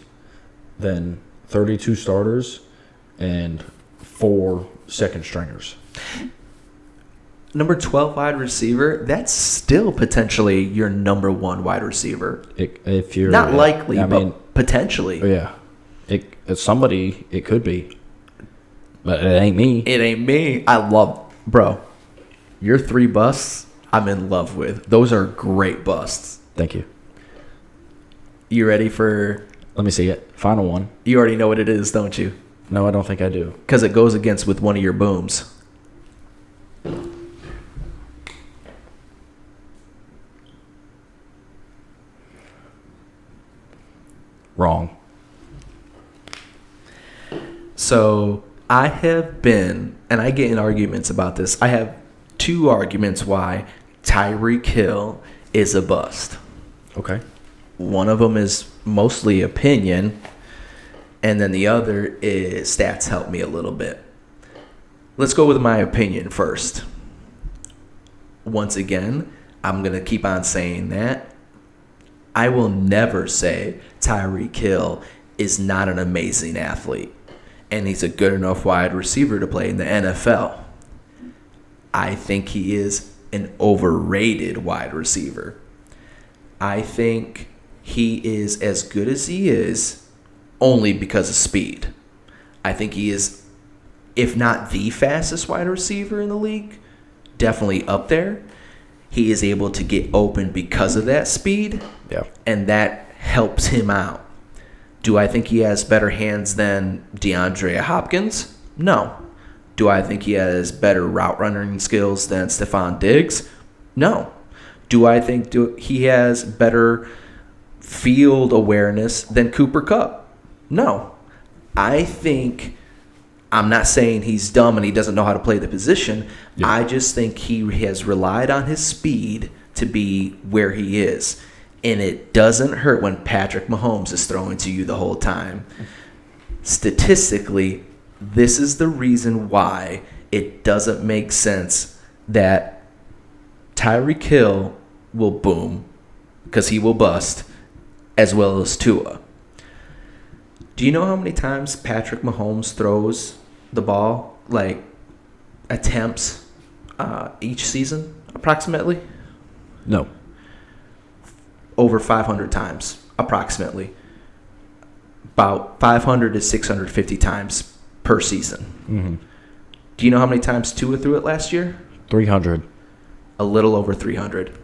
than 32 starters and 4 second stringers. Number 12 wide receiver, that's still potentially your number one wide receiver. If you're Not likely, I but mean, potentially. yeah, it's somebody. It could be, but it ain't me. It ain't me. I love, bro, your 3 busts I'm in love with. Those are great busts. Thank you. You ready for, Let me see it. Final one. you already know what it is, don't you? No, I don't think I do. Because it goes against with one of your booms. Wrong. So I have been, and I get in arguments about this. I have 2 arguments why Tyreek Hill is a bust. Okay. One of them is mostly opinion, and then the other is stats help me a little bit. Let's go with my opinion first. Once again, I'm going to keep on saying that. I will never say Tyreek Hill is not an amazing athlete and he's a good enough wide receiver to play in the NFL. I think he is an overrated wide receiver. I think he is as good as he is only because of speed. I think he is, if not the fastest wide receiver in the league, definitely up there. He is able to get open because of that speed, Yeah. and that helps him out. Do I think he has better hands than DeAndre Hopkins? No. Do I think he has better route running skills than Stephon Diggs? No. Do I think he has better field awareness than Cooper Kupp? No. I think, I'm not saying he's dumb and he doesn't know how to play the position. Yeah. I just think he has relied on his speed to be where he is. And it doesn't hurt when Patrick Mahomes is throwing to you the whole time. Statistically, this is the reason why it doesn't make sense that Tyreek Hill will boom, because he will bust, as well as Tua. Do you know how many times Patrick Mahomes throws the ball, like attempts, each season, approximately? No. Over 500 times, approximately. About 500 to 650 times per season. Mm-hmm. Do you know how many times Tua threw it last year? 300. A little over 300.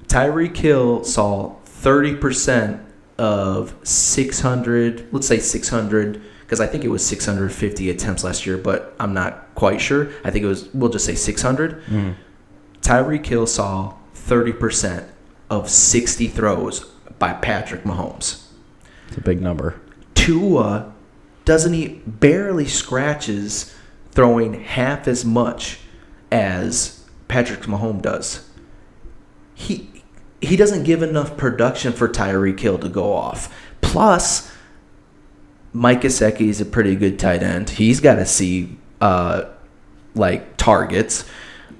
Tyreek Hill saw 30% of 600, let's say 600, because I think it was 650 attempts last year, but I'm not quite sure. I think it was, we'll just say 600. Mm-hmm. Tyreek Hill saw 30% of 60 throws by Patrick Mahomes. It's a big number. Tua barely scratches throwing half as much as Patrick Mahomes does. He doesn't give enough production for Tyreek Hill to go off. Plus, Mike Gesicki is a pretty good tight end. He's got to see targets.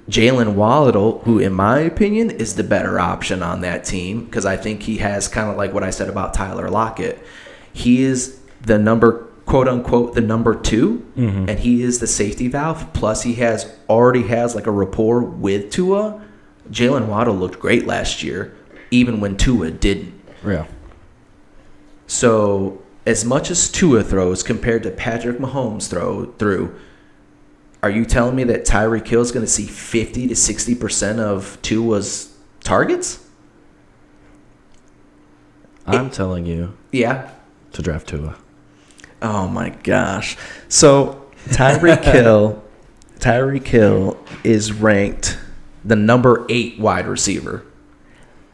Jalen Waddle, who in my opinion is the better option on that team, because I think he has kind of like what I said about Tyler Lockett. He is the quote unquote the number 2, and he is the safety valve. Plus, he already has like a rapport with Tua. Jalen Waddle looked great last year, even when Tua didn't. Yeah. So as much as Tua throws compared to Patrick Mahomes threw, are you telling me that Tyreek Hill is going to see 50 to 60% of Tua's targets? I'm telling you Yeah. to draft Tua. Oh my gosh. So Tyreek Hill is ranked the number 8 wide receiver.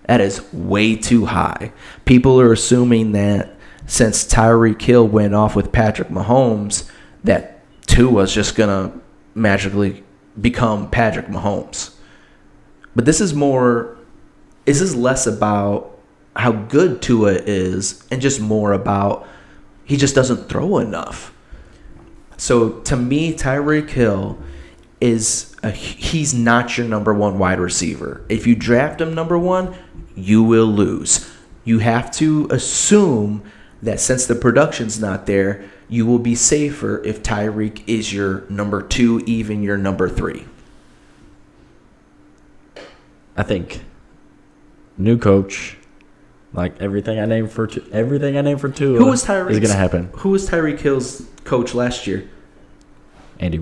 That is way too high. People are assuming that since Tyreek Hill went off with Patrick Mahomes, that Tua's just going to magically become Patrick Mahomes. But this is less about how good Tua is and just more about he just doesn't throw enough. So to me, Tyreek Hill he's not your number 1 wide receiver. If you draft him number 1, you will lose. You have to assume that since the production's not there, you will be safer if Tyreek is your number 2, even your number 3. I think new coach, like everything I named for Tua Who was Tyreek? is going to happen. Who was Tyreek Hill's coach last year? Andy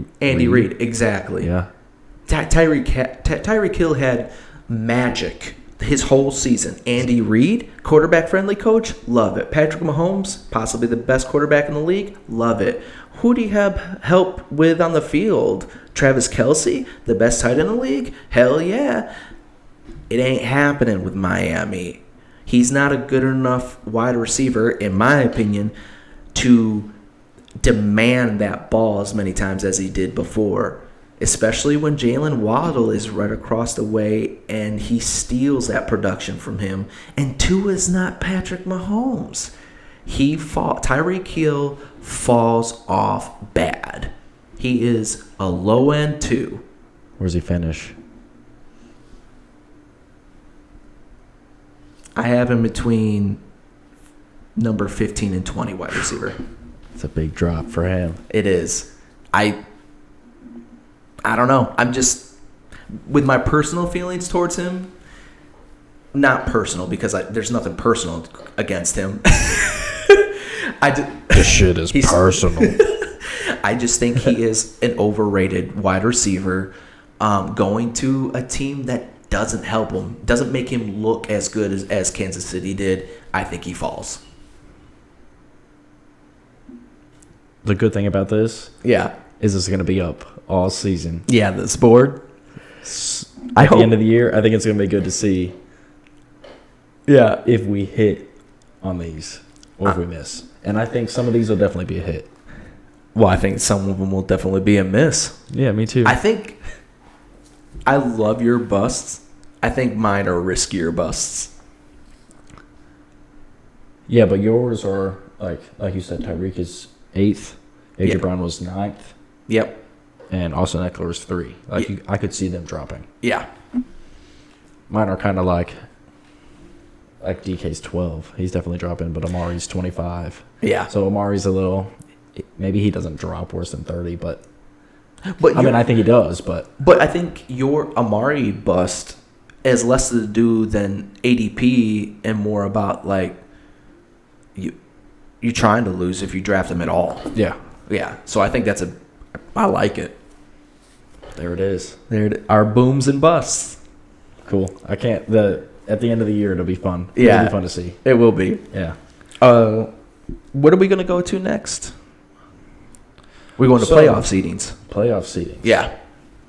Reid. Exactly. Yeah. Tyreek Hill had magic his whole season. Andy Reid, quarterback-friendly coach, love it. Patrick Mahomes, possibly the best quarterback in the league, love it. Who do you have help with on the field? Travis Kelce, the best tight end in the league? Hell yeah. It ain't happening with Miami. He's not a good enough wide receiver, in my opinion, to demand that ball as many times as he did before. Especially when Jalen Waddle is right across the way and he steals that production from him. And Tua is not Patrick Mahomes. Tyreek Hill falls off bad. He is a low-end 2. Where's he finish? I have him between number 15 and 20 wide receiver. It's a big drop for him. It is. I don't know. I'm just, with my personal feelings towards him, not personal because there's nothing personal against him. This shit is personal. I just think he is an overrated wide receiver going to a team that doesn't help him, doesn't make him look as good as Kansas City did. I think he falls. The good thing about this is it's going to be up all season. Yeah, this board. At the end of the year, I think it's going to be good to see if we hit on these or if we miss. And I think some of these will definitely be a hit. Well, I think some of them will definitely be a miss. Yeah, me too. I love your busts. I think mine are riskier busts. Yeah, but yours are, like you said, Tyreek is 8th. AJ Brown was 9th. Yep. And Austin Eckler is 3. I could see them dropping. Yeah. Mine are kind of like DK's 12. He's definitely dropping, but Amari's 25. Yeah. So Amari's a little, maybe he doesn't drop worse than 30, but I think he does, but I think your Amari bust has less to do than ADP and more about like you're trying to lose if you draft him at all. Yeah. Yeah. So I think I like it. There it is. There are booms and busts. Cool. At the end of the year, it'll be fun. Yeah. It'll be fun to see. It will be. Yeah. What are we going to go to next? We're going to playoff seedings. Playoff seedings. Yeah.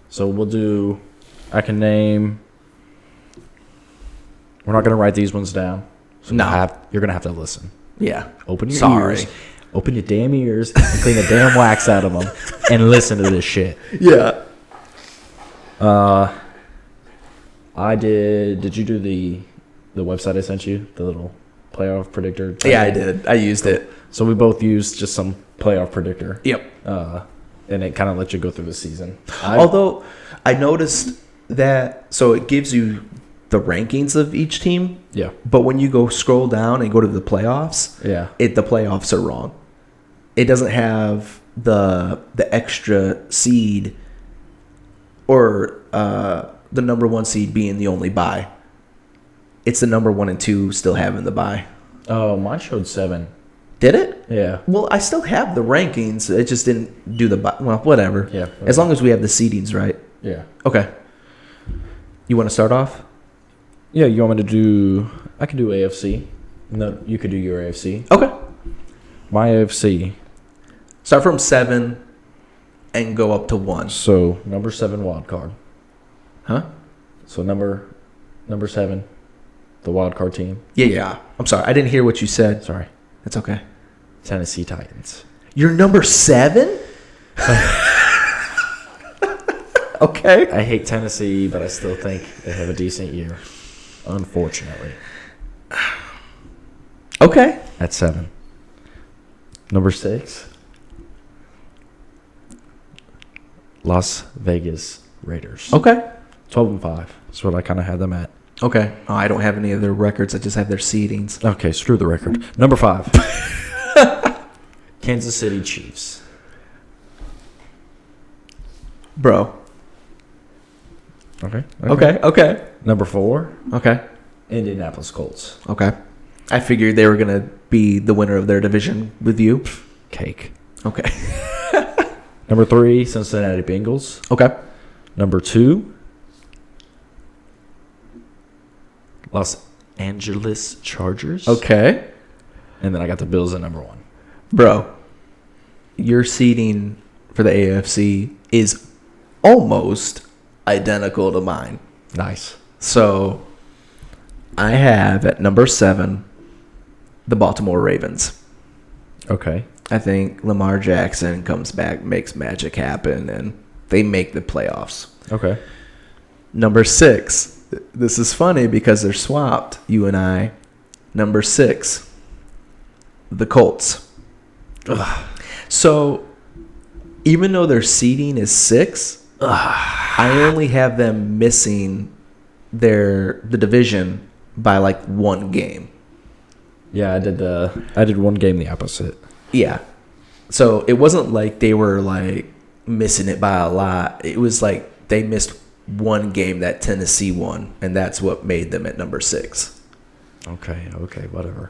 So I can name. We're not going to write these ones down. So no. You're going to have to listen. Yeah. Open your ears. Open your damn ears and clean the damn wax out of them and listen to this shit. Yeah. I did. Did you do the website I sent you? The little playoff predictor? Yeah, I did. I used it. So we both used just some playoff predictor. Yep. And it kind of lets you go through the season. Although I noticed that, so it gives you the rankings of each team, Yeah. but when you go scroll down and go to the playoffs, Yeah. the playoffs are wrong. It doesn't have the extra seed or the number 1 seed being the only bye. It's the number 1 and 2 still having the bye. Oh, mine showed 7. Did it? Yeah. Well, I still have the rankings. It just didn't do the bye. Well, whatever. Yeah. As long as we have the seedings right. Yeah. Okay. You want to start off? Yeah, you want me to do... I can do AFC. No, you could do your AFC. Okay. My AFC. Start from 7 and go up to 1. So, number 7 wild card. Huh? So, number 7, the wild card team. Yeah. I'm sorry. I didn't hear what you said. Sorry. That's okay. Tennessee Titans. You're number 7? Okay. I hate Tennessee, but I still think they have a decent year. Unfortunately. Okay. At 7. Number 6. Las Vegas Raiders. Okay. 12-5. That's what I kind of had them at. Okay. Oh, I don't have any of their records. I just have their seedings. Okay, screw the record. Number 5. Kansas City Chiefs. Bro. Okay. Number 4. Okay. Indianapolis Colts. Okay. I figured they were going to be the winner of their division with you. Cake. Okay. Number 3, Cincinnati Bengals. Okay. Number 2, Los Angeles Chargers. Okay. And then I got the Bills at number 1. Bro, your seeding for the AFC is almost identical to mine. Nice. So I have at number 7 the Baltimore Ravens. Okay. I think Lamar Jackson comes back, makes magic happen, and they make the playoffs. Okay. Number 6. This is funny because they're swapped, you and I. Number 6, the Colts. Ugh. So even though their seeding is 6, I only have them missing the division by like 1 game. Yeah, I did 1 game the opposite. Yeah. So it wasn't like they were like missing it by a lot. It was like they missed 1 game that Tennessee won, and that's what made them at number 6. Okay, whatever.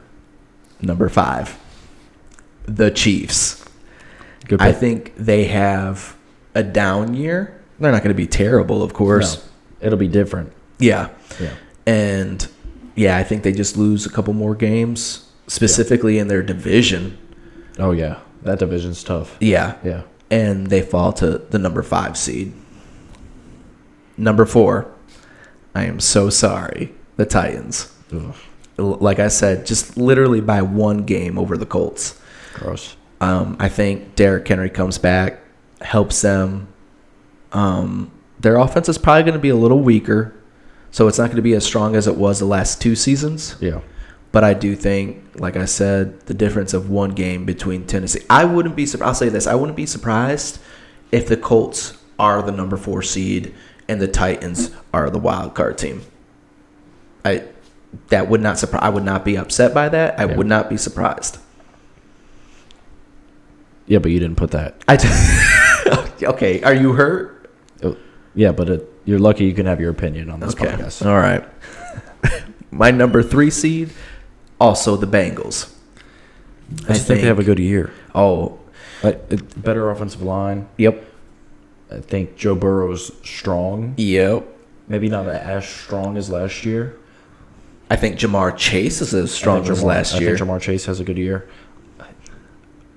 Number 5, the Chiefs. Good I pick. think they have a down year. They're not going to be terrible, of course. No, it'll be different. Yeah. Yeah. And yeah, I think they just lose a couple more games, specifically in their division. Oh, yeah. That division's tough. Yeah. Yeah. And they fall to the number 5 seed. Number 4, I am so sorry, the Titans. Ugh, Like I said, just literally by 1 game over the Colts. gross. I think Derrick Henry comes back, helps them. Their offense is probably going to be a little weaker, so it's not going to be as strong as it was the last 2 seasons. Yeah. But I do think, like I said, the difference of 1 game between Tennessee. I wouldn't be. I'll say this: I wouldn't be surprised if the Colts are the number 4 seed and the Titans are the wild card team. That would not surprise. I would not be upset by that. I would not be surprised. Yeah, but you didn't put that. Okay, are you hurt? Yeah, but you're lucky you can have your opinion on this podcast. All right. My number 3 seed, also the Bengals. I just think they have a good year. Oh, Better offensive line. yep. I think Joe Burrow's strong. Yep. Maybe not as strong as last year. I think Jamar Chase is as strong as last year. I think Jamar Chase has a good year.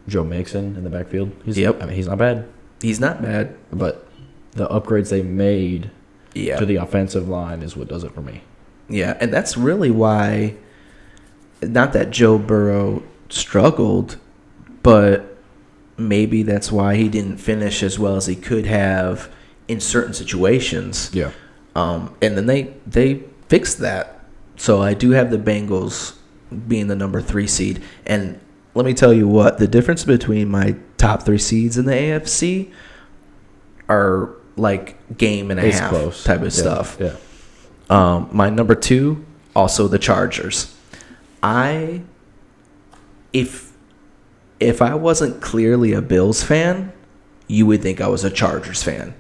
Joe Mixon in the backfield. He's not bad. He's not bad. But the upgrades they made Yeah. to the offensive line is what does it for me. Yeah, and that's really why, not that Joe Burrow struggled, but maybe that's why he didn't finish as well as he could have in certain situations. Yeah. And then they fixed that. So I do have the Bengals being the number 3 seed. And let me tell you what, the difference between my top 3 seeds in the AFC are like game and a It's half close. type of stuff. Yeah. My number 2, also the Chargers. If I wasn't clearly a Bills fan, you would think I was a Chargers fan.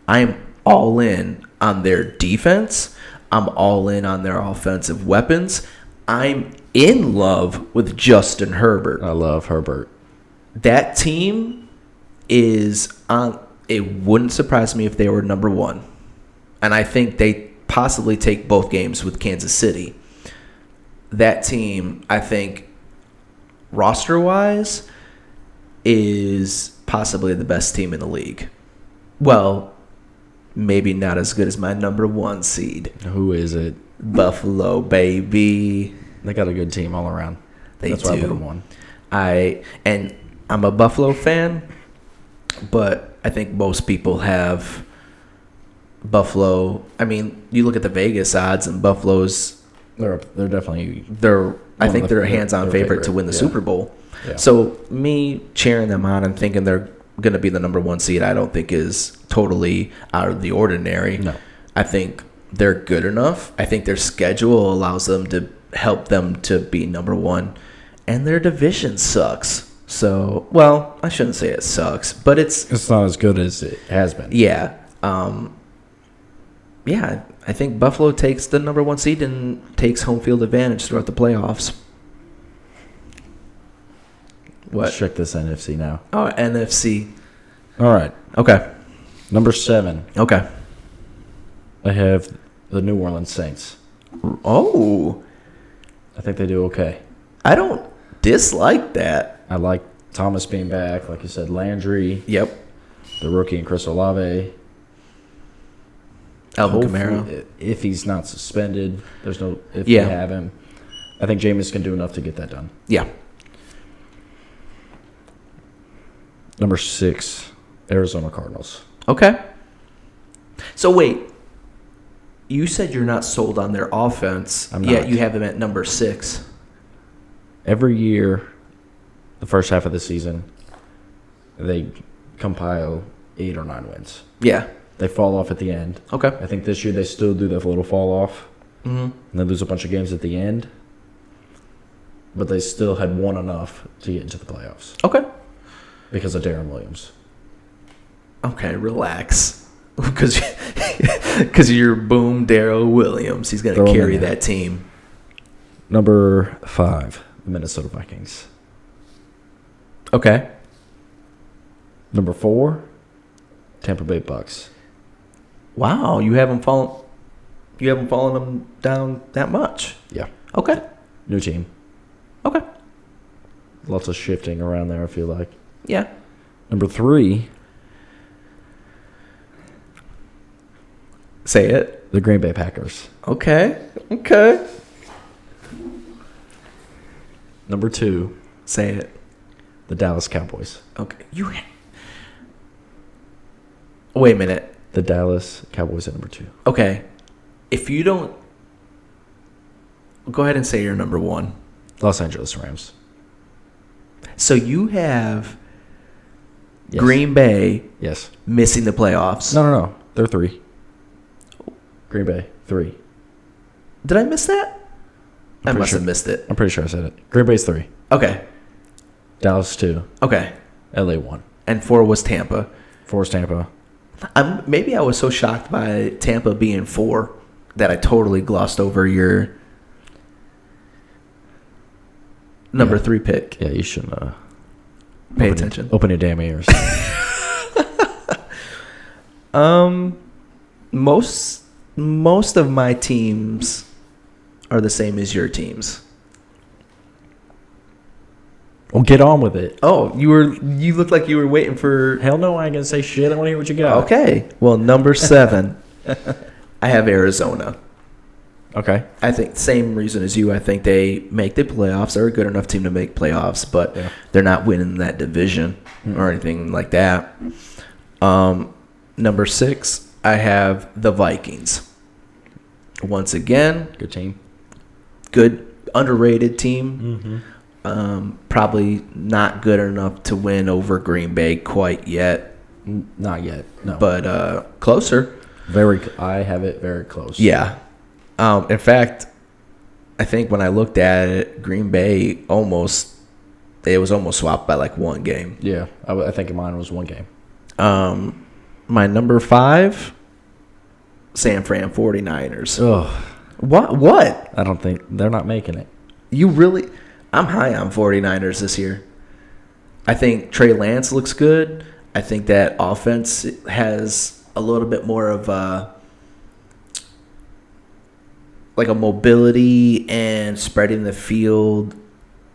I am all in on their defense. I'm all in on their offensive weapons. I'm in love with Justin Herbert. I love Herbert. That team is on. It wouldn't surprise me if they were number 1. And I think they possibly take both games with Kansas City. That team, I think, roster-wise, is possibly the best team in the league. Well, maybe not as good as my number 1 seed. Who is it? Buffalo, baby. They got a good team all around. That's why I do. put them 1. I'm a Buffalo fan, but I think most people have Buffalo. I mean, you look at the Vegas odds, and Buffalo's They're definitely I think they're a their hands-on favorite to win the Yeah. Super Bowl. Yeah. So me cheering them on and thinking they're going to be the number 1 seed, I don't think is totally out of the ordinary. No. I think they're good enough. I think their schedule allows them to help them to be number 1, and their division sucks. So, well, I shouldn't say it sucks, but It's not as good as it has been. yeah. Yeah, I think Buffalo takes the number 1 seed and takes home field advantage throughout the playoffs. What? Let's check this NFC now. Oh, NFC. All right. Okay. Number 7, Okay. I have the New Orleans Saints. Oh, I think they do okay. I don't dislike that. I like Thomas being back. Like you said, Landry, Yep. the rookie, and Chris Olave. Alvin Hopefully, Kamara. if he's not suspended, there's no if Yeah. they have him. I think Jameis can do enough to get that done. Yeah. Number 6, Arizona Cardinals. Okay. So wait, you said you're not sold on their offense, I'm yet not. you have them at number 6. Every year, the first half of the season, they compile 8 or 9 wins. Yeah. They fall off at the end. Okay. I think this year they still do that little fall off, Mm-hmm. and they lose a bunch of games at the end. But they still had won enough to get into the playoffs Okay. because of Darren Williams. Okay, relax. Because you're boom Darrell Williams. He's going Throw to him in carry there. that team. Number 5, the Minnesota Vikings. Okay. Number 4, Tampa Bay Bucks. Wow, you haven't fallen them down that much. Yeah. Okay. New team. Okay. Lots of shifting around there, I feel like. Yeah. Number 3, Say it. the Green Bay Packers. Okay. Okay. Number 2, Say it. the Dallas Cowboys. Okay. Wait a minute. The Dallas Cowboys at number 2. Okay. If you don't, go ahead and say your number 1. Los Angeles Rams. So you have Yes. Green Bay Yes. missing the playoffs. No. They're 3. Green Bay, 3. Did I miss that? I pretty must sure. have missed it. I'm pretty sure I said it. Green Bay's 3. Okay. Dallas 2. Okay. LA 1. And 4 was Tampa. 4 is Tampa. Maybe I was so shocked by Tampa being 4 that I totally glossed over your number 3 pick. Yeah, you shouldn't Pay attention. Open your damn ears. Most of my teams are the same as your teams. Well, get on with it. Oh, you look like you were waiting for. Hell no, I ain't gonna say shit. I want to hear what you got. Okay. Well, number 7, I have Arizona. Okay. I think same reason as you. I think they make the playoffs. They're a good enough team to make playoffs, but Yeah. they're not winning that division or anything like that. Number 6, I have the Vikings. Once again, Good team. good underrated team. Probably not good enough to win over Green Bay quite yet, Not yet. No. but closer. I have it very close. Yeah. In fact, I think when I looked at it, Green Bay it was almost swapped by like one game. Yeah. I think mine was one game. My number 5, San Fran 49ers. Ugh. What? I don't think they're not making it. You really? I'm high on 49ers this year. I think Trey Lance looks good. I think that offense has a little bit more of like a mobility and spreading the field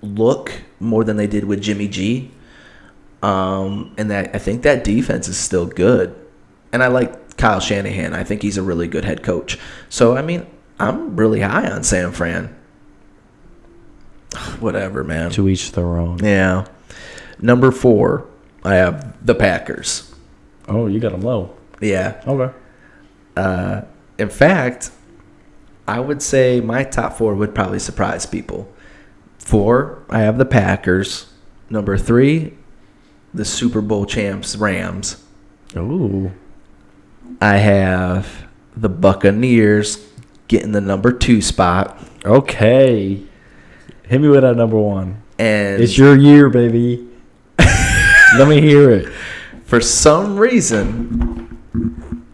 look more than they did with Jimmy G. And that I think that defense is still good. And I like Kyle Shanahan. I think he's a really good head coach. So, I mean, I'm really high on San Fran. Whatever, man. To each their own. Yeah. Number 4, I have the Packers. Oh, you got them low. Yeah. Okay. In fact, I would say my top 4 would probably surprise people. 4, I have the Packers. Number 3, the Super Bowl champs Rams. Ooh. I have the Buccaneers getting the number 2 spot. Okay. Hit me with that number 1. And It's your year, baby. Let me hear it. for some reason,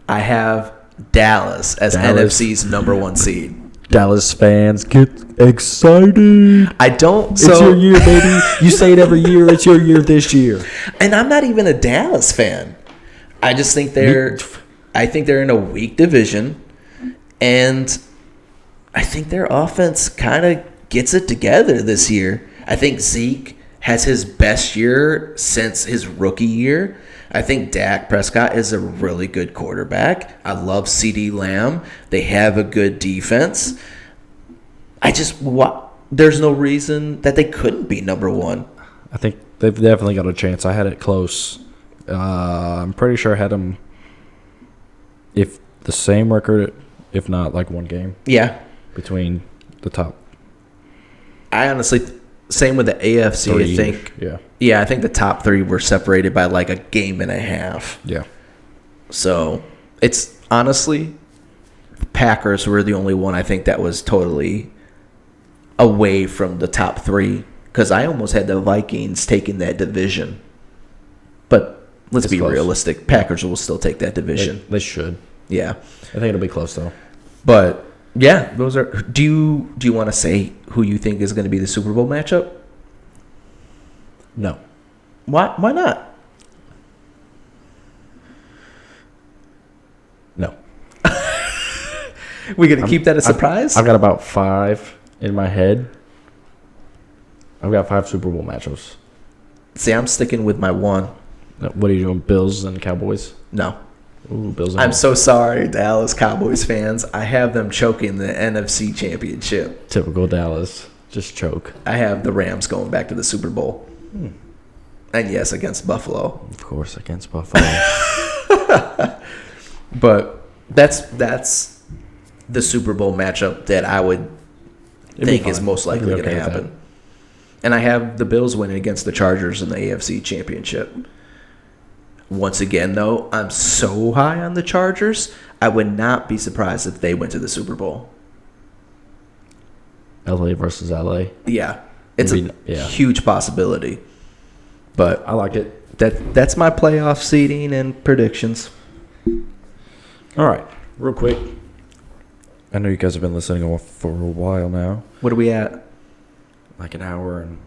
I have Dallas as Dallas. NFC's number 1 seed. Dallas fans, get excited. I don't. It's your year, baby. You say it every year. It's your year this year. And I'm not even a Dallas fan. I just think I think they're in a weak division, and I think their offense kind of gets it together this year. I think Zeke has his best year since his rookie year. I think Dak Prescott is a really good quarterback. I love CeeDee Lamb. They have a good defense. There's no reason that they couldn't be number 1. I think they've definitely got a chance. I had it close. I'm pretty sure I had them, if the same record, if not like one game Yeah. between the top I honestly, same with the AFC, 3. I think. Yeah. Yeah, I think the top 3 were separated by like a game and a half. Yeah. So it's honestly, the Packers were the only one I think that was totally away from the top 3, because I almost had the Vikings taking that division. But let's It's be close. realistic. Packers will still take that division. They should. Yeah. I think it'll be close though. But yeah, those are. Do you want to say who you think is going to be the Super Bowl matchup? No. Why not? No. We gonna keep that a surprise? I've got about 5 in my head. I've got 5 Super Bowl matchups. See, I'm sticking with my 1. What are you doing? Bills and Cowboys? No. Ooh, Bills and I'm so sorry, Dallas Cowboys fans. I have them choking the NFC Championship. typical Dallas. Just choke. I have the Rams going back to the Super Bowl. And yes, against Buffalo. Of course, against Buffalo. But that's the Super Bowl matchup that I would It'd be think is fine. most likely I'd be going to okay with happen. And I have the Bills winning against the Chargers in the AFC Championship. Once again, though, I'm so high on the Chargers, I would not be surprised if they went to the Super Bowl. LA versus LA. Yeah, it's Yeah. huge possibility. But I like it. that's my playoff seeding and predictions. All right, real quick. I know you guys have been listening for a while now. What are we at? Like an hour and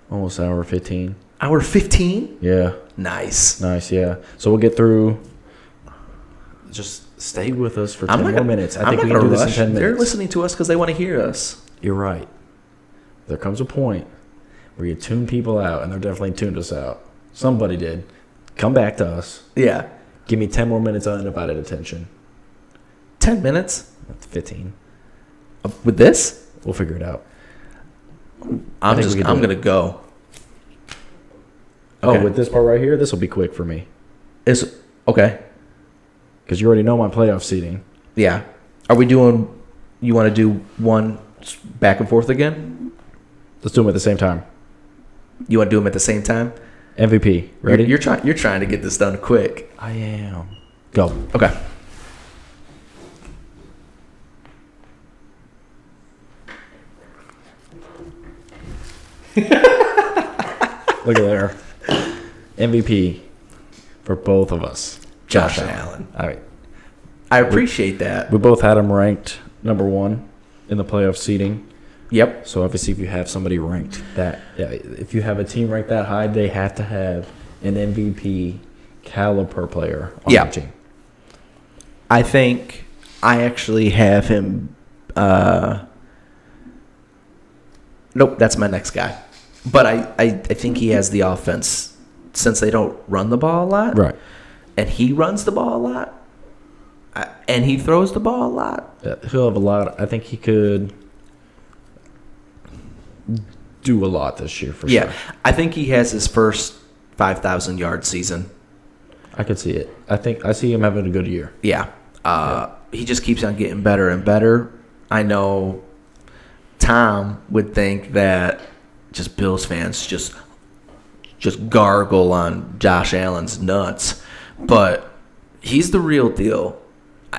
almost an hour 15. Hour 15? Yeah, Nice. nice. Yeah. So we'll get through. Just stay with us for 10 more minutes. I think we can do this in 10 minutes. They're listening to us because they want to hear us. You're right. There comes a point where you tune people out, and they're definitely tuned us out. Somebody did. Come back to us. Yeah. Give me 10 more minutes of undivided attention. 10 minutes? That's 15. With this? We'll figure it out. I'm think we can do going to it. go. Oh, Okay. with this part right here, this will be quick for me. Okay. Because you already know my playoff seating. Yeah. Are we doing, you want to do one back and forth again? Let's do them at the same time. You want to do them at the same time? MVP. Ready? You're trying to get this done quick. I am. Go. Okay. Look at there. MVP for both of us. Josh Allen. All right. I appreciate that. We both had him ranked number 1 in the playoff seeding. Yep. So obviously, if you have somebody ranked if you have a team ranked that high, they have to have an MVP caliber player on the team. I think I actually have him. Nope, that's my next guy. But I think he has the offense since they don't run the ball a lot. Right. And he runs the ball a lot. And he throws the ball a lot. He'll have a lot. I think he could do a lot this year for sure. I think he has his first 5,000 yard season. I could see it. I see him having a good year. Yeah. He just keeps on getting better and better. I know Tom would think that just Bills fans just gargle on Josh Allen's nuts, but he's the real deal.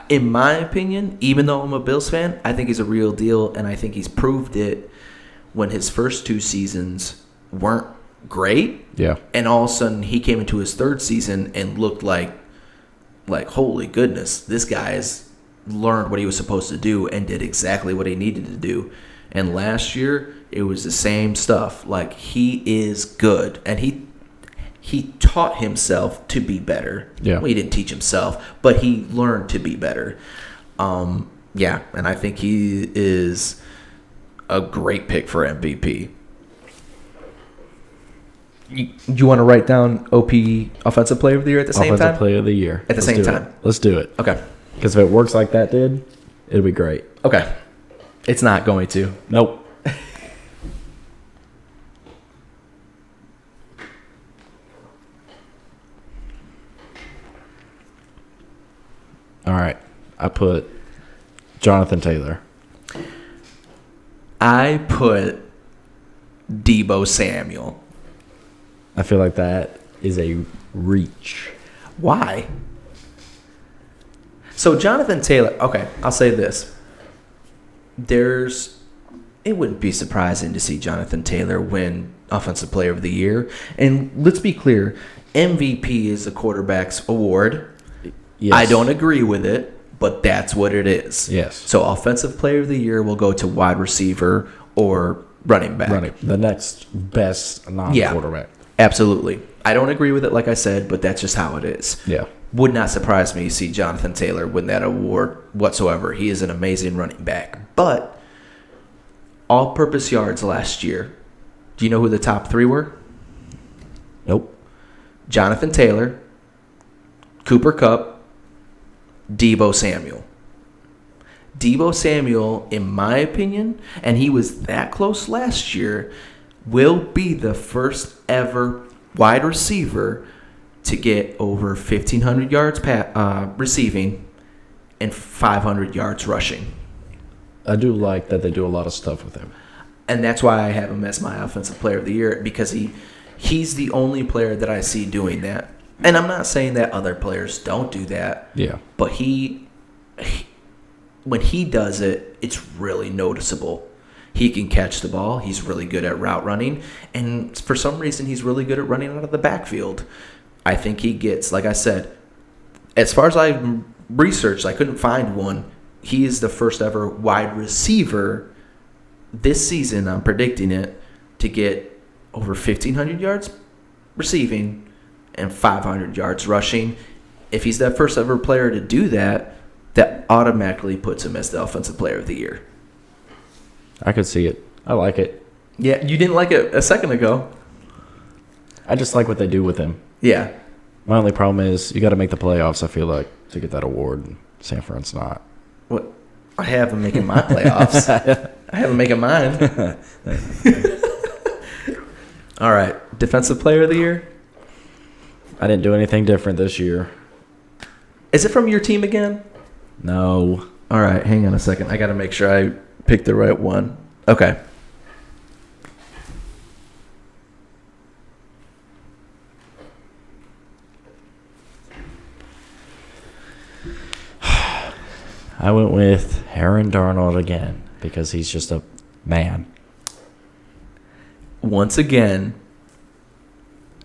In my opinion, even though I'm a Bills fan, I think he's a real deal, and I think he's proved it when his first 2 seasons weren't great. Yeah. And all of a sudden he came into his 3rd season and looked like holy goodness, this guy has learned what he was supposed to do and did exactly what he needed to do. And last year it was the same stuff. Like, he is good, and he taught himself to be better. Yeah. Well, he didn't teach himself, but he learned to be better. And I think he is a great pick for MVP. You want to write down OP Offensive Player of the Year at the same time? Offensive Player of the Year. At the same time. Let's do it. Okay. Because if it works like that did, it'll be great. Okay. It's not going to. Nope. All right. I put Jonathan Taylor. I put Deebo Samuel. I feel like that is a reach. Why? So Jonathan Taylor, okay, I'll say this. It wouldn't be surprising to see Jonathan Taylor win Offensive Player of the Year. And let's be clear, MVP is the quarterback's award. Yes. I don't agree with it, but that's what it is. Yes. So Offensive Player of the Year will go to wide receiver or running back. The next best non-quarterback. Absolutely. I don't agree with it, like I said, but that's just how it is. Yeah. Would not surprise me to see Jonathan Taylor win that award whatsoever. He is an amazing running back. But all-purpose yards last year, do you know who the top 3 were? Nope. Jonathan Taylor, Cooper Kupp, Deebo Samuel. Deebo Samuel, in my opinion, and he was that close last year, will be the first ever wide receiver to get over 1,500 yards receiving and 500 yards rushing. I do like that they do a lot of stuff with him. And that's why I have him as my Offensive Player of the Year, because he's the only player that I see doing that. And I'm not saying that other players don't do that. Yeah. But when he does it, it's really noticeable. He can catch the ball. He's really good at route running. And for some reason, he's really good at running out of the backfield. I think he gets, like I said, as far as I researched, I couldn't find one. He is the first ever wide receiver this season, I'm predicting it, to get over 1,500 yards receiving and 500 yards rushing. If he's that first ever player to do that, that automatically puts him as the Offensive Player of the Year. I could see it. I like it. Yeah, you didn't like it a second ago. I just like what they do with him. Yeah. My only problem is you got to make the playoffs, I feel like, to get that award. And San Fran's not. What? I have him making my playoffs. I have him making mine. All right. Defensive Player of the Year? I didn't do anything different this year. Is it from your team again? No. All right. Hang on a second. I got to make sure I picked the right one. Okay. I went with Aaron Darnold again because he's just a man. Once again,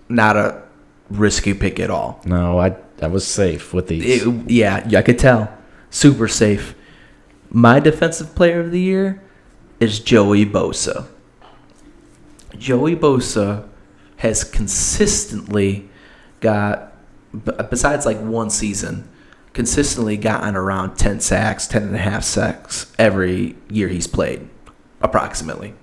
not a risky pick at all. No, I was safe with these. Yeah, I could tell. Super safe. My defensive player of the year is Joey Bosa. Joey Bosa has consistently got, besides like one season, consistently gotten around 10 sacks, 10 and a half sacks every year he's played, approximately.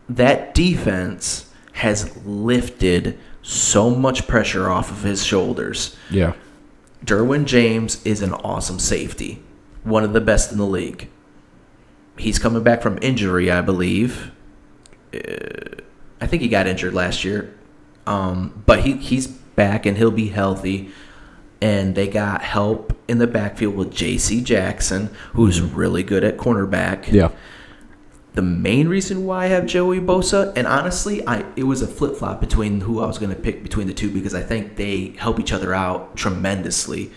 That defense has lifted so much pressure off of his shoulders. Yeah. Derwin James is an awesome safety, one of the best in the league. He's coming back from injury, I believe. I think he got injured last year. But he's back and he'll be healthy. And they got help in the backfield with J.C. Jackson, who's really good at cornerback. Yeah. The main reason why I have Joey Bosa, and honestly, it was a flip-flop between who I was going to pick between the two because I think they help each other out tremendously.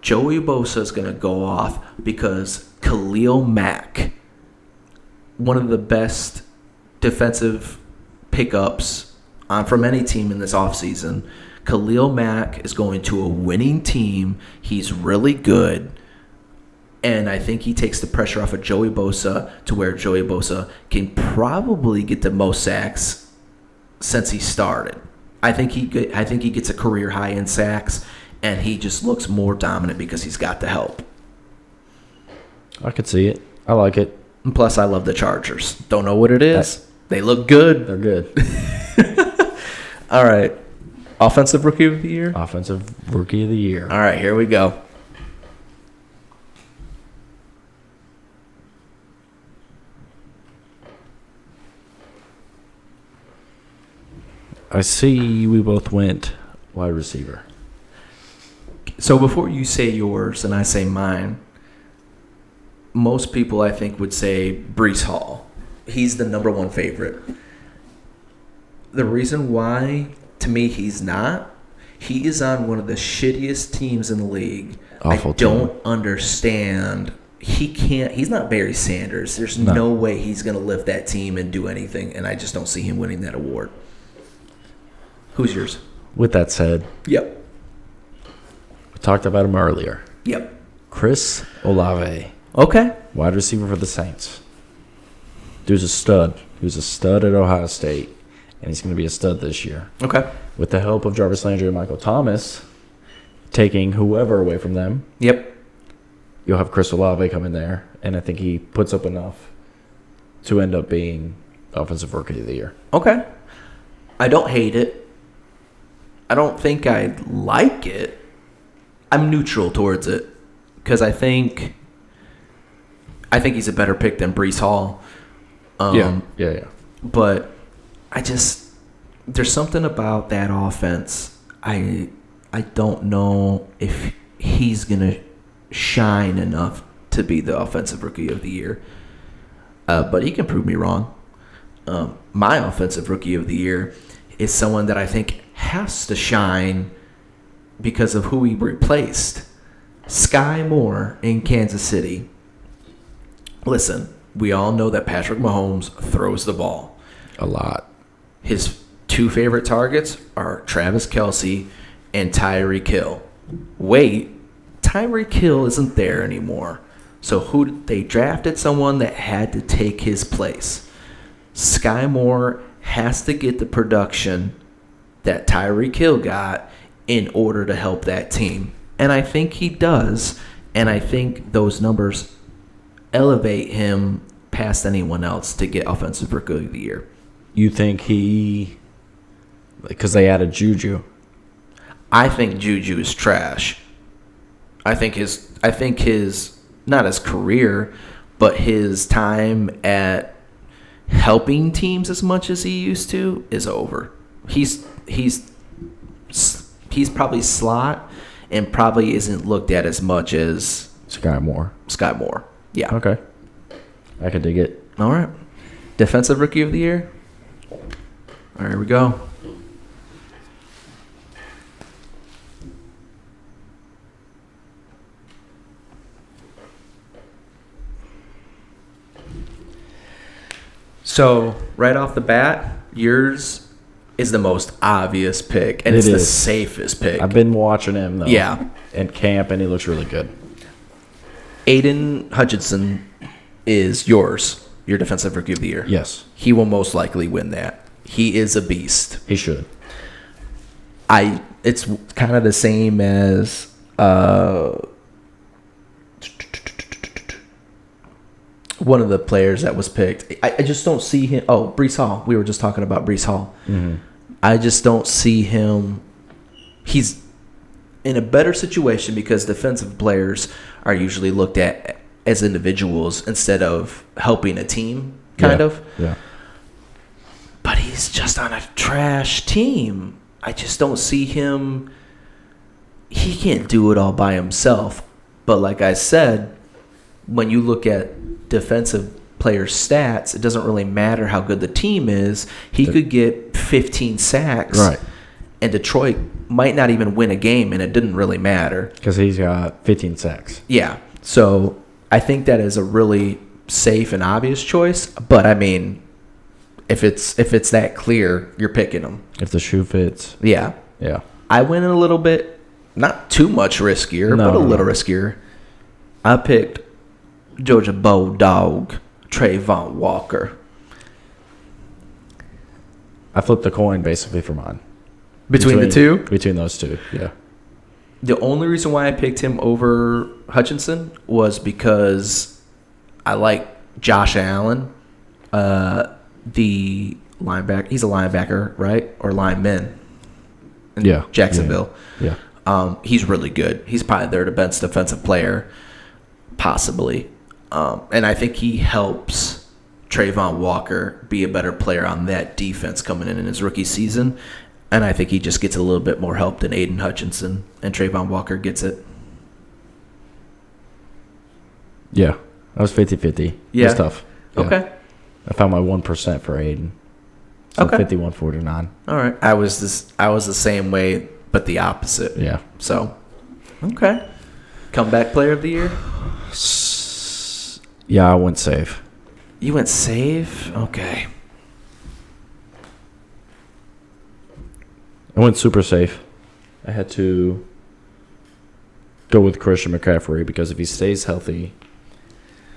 Joey Bosa is going to go off because Khalil Mack, one of the best defensive pickups from any team in this offseason, Khalil Mack is going to a winning team. He's really good. And I think he takes the pressure off of Joey Bosa to where Joey Bosa can probably get the most sacks since he started. I think he gets a career high in sacks, and he just looks more dominant because he's got the help. I could see it. I like it. And plus, I love the Chargers. Don't know what it is. They look good. They're good. All right. Offensive Rookie of the Year? Offensive Rookie of the Year. All right, here we go. I see we both went wide receiver. So before you say yours and I say mine, most people I think would say Breece Hall. He's the number one favorite. The reason why, to me, he's not, he is on one of the shittiest teams in the league. Awful I don't understand. He's not Barry Sanders. There's no way he's going to lift that team and do anything, and I just don't see him winning that award. Who's yours? With that said, Yep. we talked about him earlier. Yep. Chris Olave, Okay. wide receiver for the Saints. Dude's a stud. He was a stud at Ohio State, and he's going to be a stud this year. Okay. With the help of Jarvis Landry and Michael Thomas, taking whoever away from them, Yep. you'll have Chris Olave come in there, and I think he puts up enough to end up being Offensive Rookie of the Year. Okay. I don't hate it. I don't think I like it. I'm neutral towards it because I think he's a better pick than Breece Hall. Yeah. But there's something about that offense. I don't know if he's gonna shine enough to be the Offensive Rookie of the Year. But he can prove me wrong. My Offensive Rookie of the Year is someone that I think has to shine because of who he replaced. Sky Moore in Kansas City. Listen, we all know that Patrick Mahomes throws the ball A lot. His two favorite targets are Travis Kelce and Tyreek Hill. Wait, Tyreek Hill isn't there anymore. So they drafted someone that had to take his place. Sky Moore has to get the production that Tyreek Hill got in order to help that team. And I think he does. And I think those numbers elevate him past anyone else to get Offensive Rookie of the Year. You think because they added Juju? I think Juju is trash. I think his not his career, but his time at helping teams as much as he used to is over. He's probably slot and probably isn't looked at as much as Sky Moore. Yeah. Okay. I could dig it. All right. Defensive Rookie of the Year. All right, here we go. So, right off the bat, yours is the most obvious pick, and it's the safest pick. I've been watching him, though. Yeah. In camp, and he looks really good. Aiden Hutchinson is yours, your defensive rookie of the year. Yes. He will most likely win that. He is a beast. He should. It's kind of the same as one of the players that was picked. I just don't see him. Oh, Breece Hall. We were just talking about Breece Hall. Mm-hmm. I just don't see him. He's in a better situation because defensive players are usually looked at as individuals instead of helping a team, kind of. Yeah. But he's just on a trash team. I just don't see him. He can't do it all by himself. But like I said, when you look at defensive player stats, it doesn't really matter how good the team is. He could get 15 sacks. Right. And Detroit might not even win a game, and it didn't really matter. Because he's got 15 sacks. Yeah. So I think that is a really safe and obvious choice. But, I mean, if it's that clear, you're picking him. If the shoe fits. Yeah. Yeah. I went in a little bit, not too much riskier, but a little riskier. I picked Georgia Bulldog, Trayvon Walker. I flipped the coin basically for mine. Between the two? Between those two, yeah. The only reason why I picked him over Hutchinson was because I like Josh Allen, the linebacker. He's a linebacker, right? Or lineman in Jacksonville. Yeah. He's really good. He's probably their best defensive player, possibly. And I think he helps Trayvon Walker be a better player on that defense coming in his rookie season. And I think he just gets a little bit more help than Aiden Hutchinson, and Trayvon Walker gets it. Yeah. That was 50-50. Yeah. It was tough. Yeah. Okay. I found my 1% for Aiden. So Okay. 51-49. All right. I was the same way, but the opposite. Yeah. So, okay. Comeback player of the year? Yeah, I went safe. You went save? Okay. I went super safe. I had to go with Christian McCaffrey because if he stays healthy,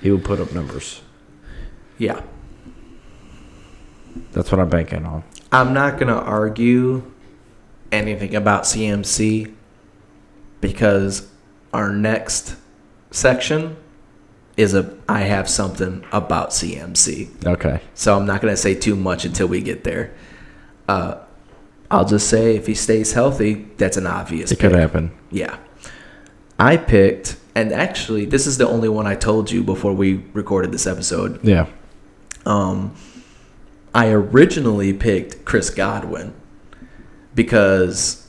he will put up numbers. Yeah. That's what I'm banking on. I'm not going to argue anything about CMC because our next section is I have something about CMC. Okay. So I'm not going to say too much until we get there. I'll just say if he stays healthy, that's an obvious It pick. could happen. Yeah. I picked, and actually this is the only one I told you before we recorded this episode. Yeah. I originally picked Chris Godwin because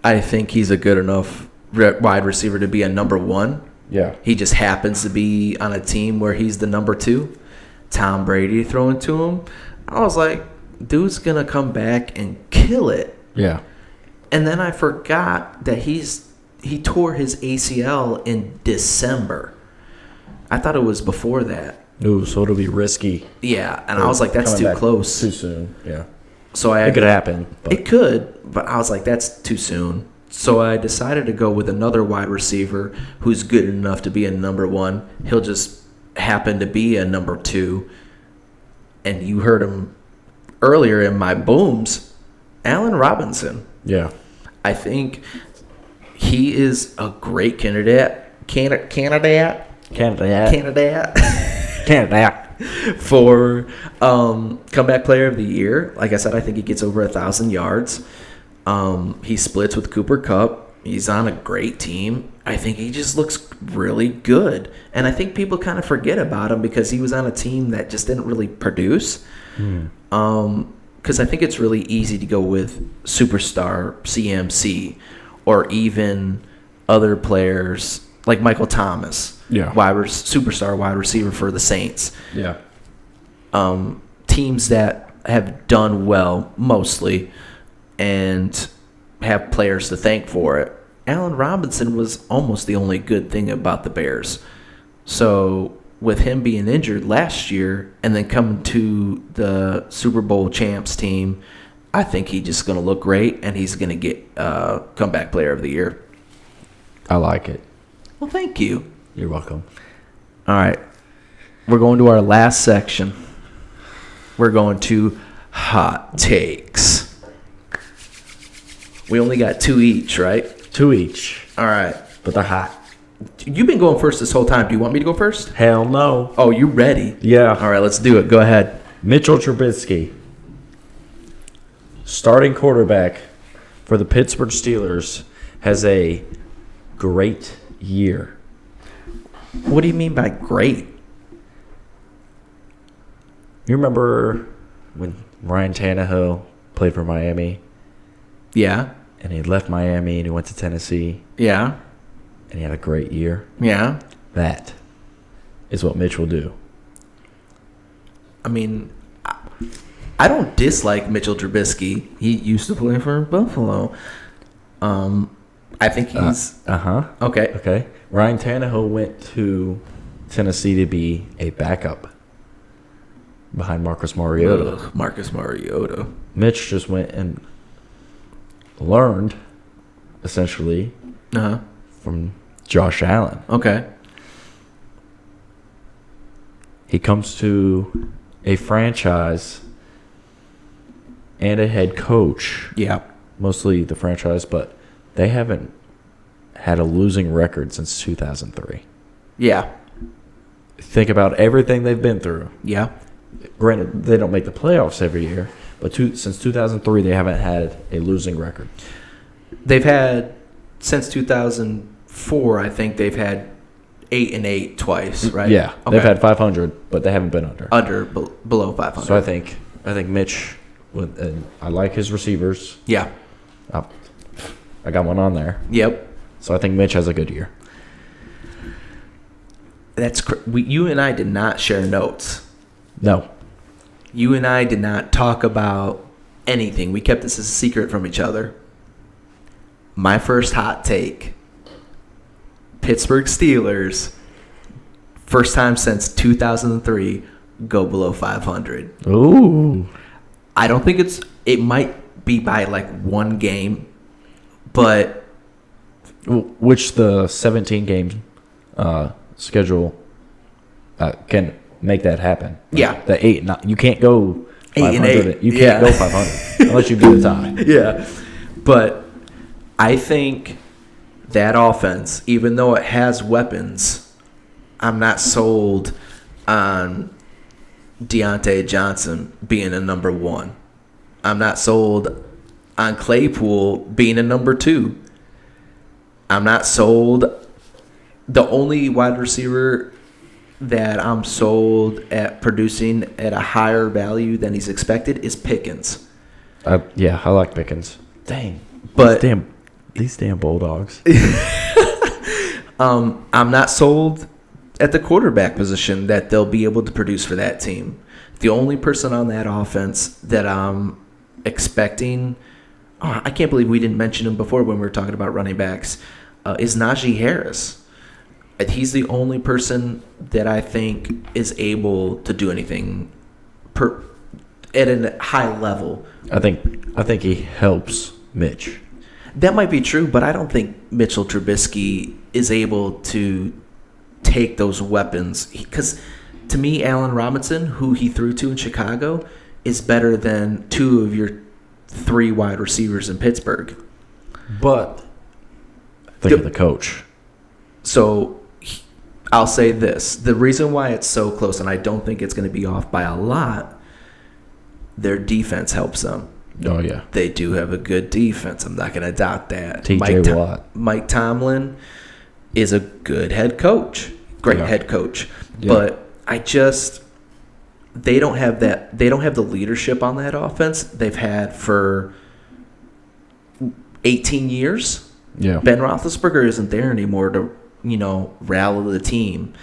I think he's a good enough wide receiver to be a number one. Yeah. He just happens to be on a team where he's the number two. Tom Brady throwing to him. I was like, dude's going to come back and kill it. Yeah. And then I forgot that he tore his ACL in December. I thought it was before that. Ooh, so it'll be risky. Yeah, and I was like, that's too close. Too soon. Yeah. So It could happen. But It could, but I was like, that's too soon. So I decided to go with another wide receiver who's good enough to be a number one. He'll just happen to be a number two. And you heard him earlier in my booms, Allen Robinson. Yeah. I think he is a great candidate for comeback player of the year. Like I said, I think he gets over 1,000 yards. He splits with Cooper Kupp. He's on a great team. I think he just looks really good. And I think people kind of forget about him because he was on a team that just didn't really produce. Because I think it's really easy to go with superstar CMC or even other players like Michael Thomas, superstar wide receiver for the Saints. Yeah. Teams that have done well mostly and have players to thank for it. Allen Robinson was almost the only good thing about the Bears. So with him being injured last year and then coming to the Super Bowl champs team, I think he's just going to look great, and he's going to get comeback player of the year. I like it. Well, thank you. You're welcome. All right. We're going to our last section. We're going to hot takes. We only got 2 each, right? 2 each, All right. but they're hot. You've been going first this whole time. Do you want me to go first? Hell no. Oh, you ready? Yeah. All right, let's do it. Go ahead. Mitchell Trubisky, starting quarterback for the Pittsburgh Steelers, has a great year. What do you mean by great? You remember when Ryan Tannehill played for Miami, Yeah. and he left Miami and he went to Tennessee, Yeah. and he had a great year? Yeah. That is what Mitch will do. I mean, I don't dislike Mitchell Trubisky. He used to play for Buffalo. I think he's okay. Okay. Ryan Tannehill went to Tennessee to be a backup behind Marcus Mariota. Ugh, Marcus Mariota. Mitch just went and learned, essentially, from Josh Allen. Okay. He comes to a franchise and a head coach, Yeah. mostly the franchise, but they haven't had a losing record since 2003. Yeah. Think about everything they've been through. Yeah. Granted, they don't make the playoffs every year, but since 2003, they haven't had a losing record. They've had since 2004. I think they've had 8-8 twice, right? Yeah, Okay. they've had 500, but they haven't been under. Below 500. So I think Mitch, and I like his receivers. Yeah. I got one on there. Yep. So I think Mitch has a good year. You and I did not share notes. No. You and I did not talk about anything. We kept this as a secret from each other. My first hot take: Pittsburgh Steelers, first time since 2003, go below 500. Ooh. I don't think it might be by like one game, but Which the 17-game schedule can make that happen. Yeah. The 8, you can't go 500. 8-8. You Yeah. can't go 500 unless you get a tie. yeah. But I think that offense, even though it has weapons, I'm not sold on Deontay Johnson being a number 1. I'm not sold on Claypool being a number 2. I'm not sold. The only wide receiver that I'm sold at producing at a higher value than he's expected is Pickens. Yeah, I like Pickens. Dang. But These damn Bulldogs. I'm not sold at the quarterback position that they'll be able to produce for that team. The only person on that offense that I'm expecting, I can't believe we didn't mention him before when we were talking about running backs, is Najee Harris. He's the only person that I think is able to do anything at a high level. I think he helps Mitch. That might be true, but I don't think Mitchell Trubisky is able to take those weapons. Because to me, Allen Robinson, who he threw to in Chicago, is better than 2 of your 3 wide receivers in Pittsburgh. But think of the coach. So I'll say this. The reason why it's so close, and I don't think it's going to be off by a lot, their defense helps them. Oh, yeah. They do have a good defense. I'm not going to doubt that. TJ Watt. Mike Tomlin is a good head coach. Great Yeah. head coach. Yeah. But they don't have that. They don't have the leadership on that offense they've had for 18 years. Yeah. Ben Roethlisberger isn't there anymore to, rally the team.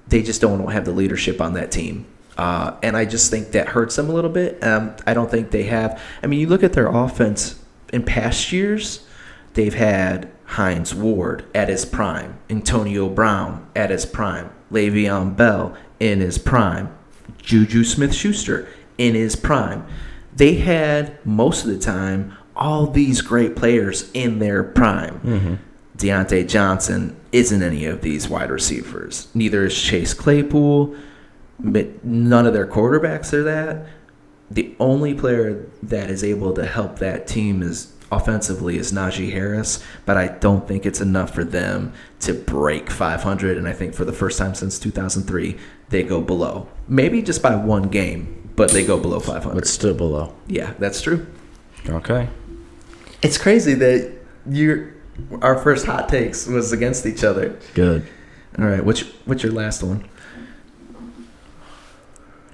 They just don't have the leadership on that team. And I just think that hurts them a little bit. I don't think they have. I mean, you look at their offense in past years, they've had Hines Ward at his prime, Antonio Brown at his prime, Le'Veon Bell in his prime, Juju Smith-Schuster in his prime. They had, most of the time, all these great players in their prime. Mm-hmm. Deontay Johnson isn't any of these wide receivers. Neither is Chase Claypool. None of their quarterbacks are that. The only player that is able to help that team is offensively is Najee Harris, but I don't think it's enough for them to break 500, and I think for the first time since 2003, they go below. Maybe just by one game, but they go below 500. But still below. Yeah, that's true. Okay. It's crazy that our first hot takes was against each other. Good. All right, what's your last one?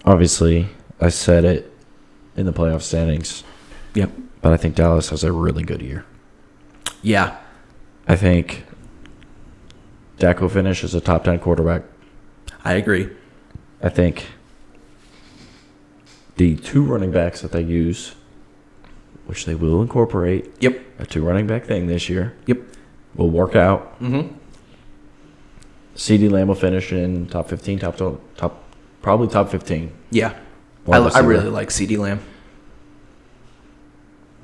Obviously, I said it in the playoff standings. Yep. But I think Dallas has a really good year. Yeah. I think Dak will finish as a top 10 quarterback. I agree. I think the two running backs that they use, which they will incorporate, Yep. a two running back thing this year, Yep. will work out. Mm-hmm. CeeDee Lamb will finish in top 15, probably top 15. Yeah. Wide I receiver. really like CeeDee Lamb.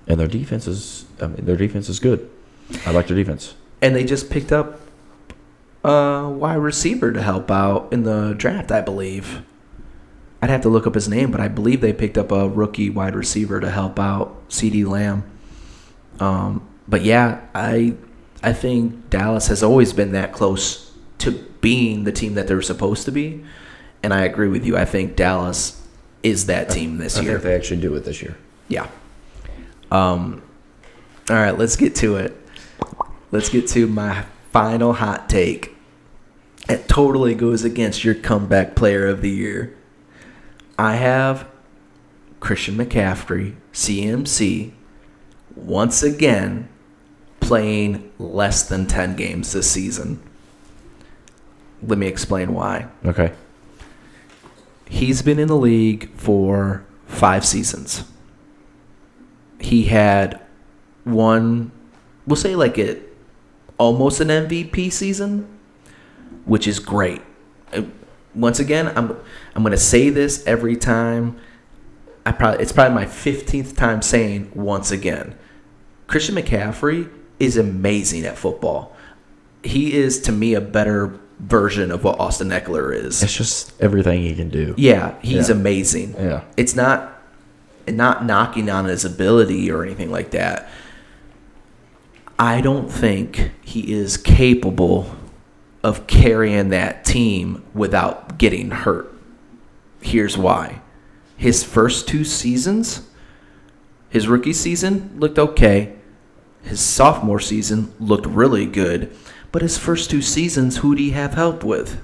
And their defense is good. I like their defense. And they just picked up a wide receiver to help out in the draft, I believe. I'd have to look up his name, but I believe they picked up a rookie wide receiver to help out CeeDee Lamb. But yeah, I think Dallas has always been that close to being the team that they're supposed to be. And I agree with you. I think Dallas is that team this year. I think they actually do it this year. Yeah. All right, let's get to it. Let's get to my final hot take. It totally goes against your comeback player of the year. I have Christian McCaffrey, CMC, once again playing less than 10 games this season. Let me explain why. Okay. He's been in the league for 5 seasons. He had one, we'll say like almost an MVP season, which is great. Once again, I'm going to say this every time. It's probably my 15th time saying once again. Christian McCaffrey is amazing at football. He is, to me, a better version of what Austin Eckler is. It's just everything he can do. Yeah, he's amazing. Yeah. It's not knocking on his ability or anything like that. I don't think he is capable of carrying that team without getting hurt. Here's why. His first 2 seasons, his rookie season looked okay. His sophomore season looked really good. But his first 2 seasons, who did he have help with?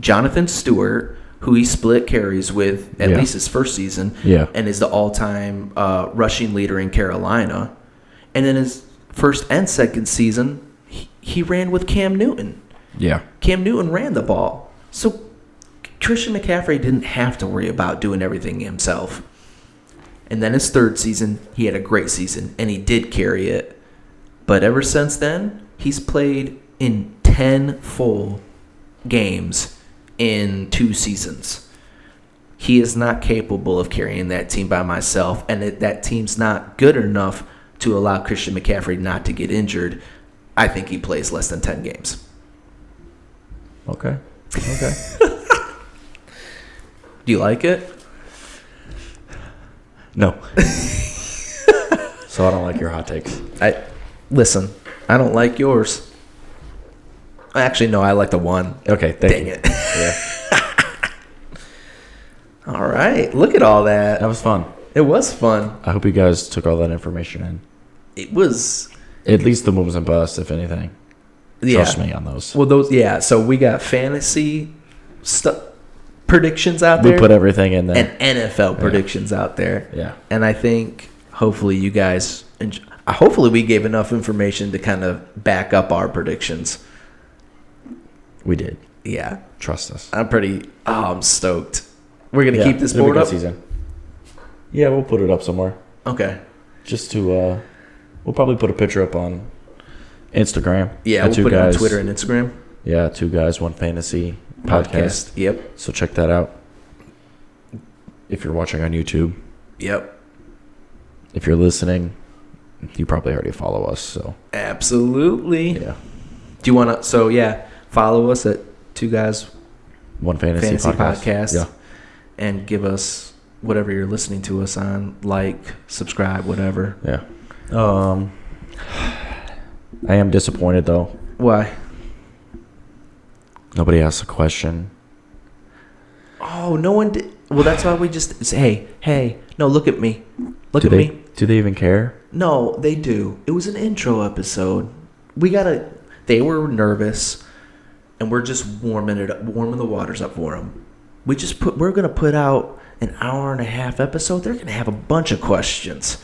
Jonathan Stewart, who he split carries with at least his first season, and is the all-time rushing leader in Carolina. And in his first and second season, he ran with Cam Newton. Yeah. Cam Newton ran the ball. So Christian McCaffrey didn't have to worry about doing everything himself. And then his third season, he had a great season, and he did carry it. But ever since then, he's played in 10 full games in 2 seasons. He is not capable of carrying that team by himself, and that team's not good enough to allow Christian McCaffrey not to get injured. I think he plays less than 10 games. Okay. Do you like it? No. So I don't like your hot takes. Listen, I don't like yours. Actually, no, I like the one. Okay, Dang you. it. Yeah. All right. Look at all that. That was fun. It was fun. I hope you guys took all that information in. It was. At least the moves and busts, if anything. Yeah. Trust me on those. Well, those. Yeah. So we got fantasy predictions out there. We put everything in there. And NFL predictions out there. Yeah. And I think hopefully you guys. Hopefully we gave enough information to kind of back up our predictions. We did. Yeah. Trust us. I'm stoked. We're going to keep this board up? Season. Yeah, we'll put it up somewhere. Okay. Just to, we'll probably put a picture up on Instagram. Yeah, we'll put it on Twitter and Instagram. Yeah, 2 Guys, 1 Fantasy podcast. Yep. So check that out. If you're watching on YouTube. Yep. If you're listening, you probably already follow us. So absolutely. Yeah. Do you want to? So yeah, follow us at 2 Guys, 1 Fantasy podcast. Yeah. And give us whatever you're listening to us on, like, subscribe, whatever. Yeah. I am disappointed though. Why? Nobody asked a question. Oh, no one did. Well, that's why we just say, hey, no, look at me. Look at me. Do they even care? No, they do. It was an intro episode. They were nervous, and we're just warming the waters up for them. We're going to put out an hour and a half episode. They're going to have a bunch of questions.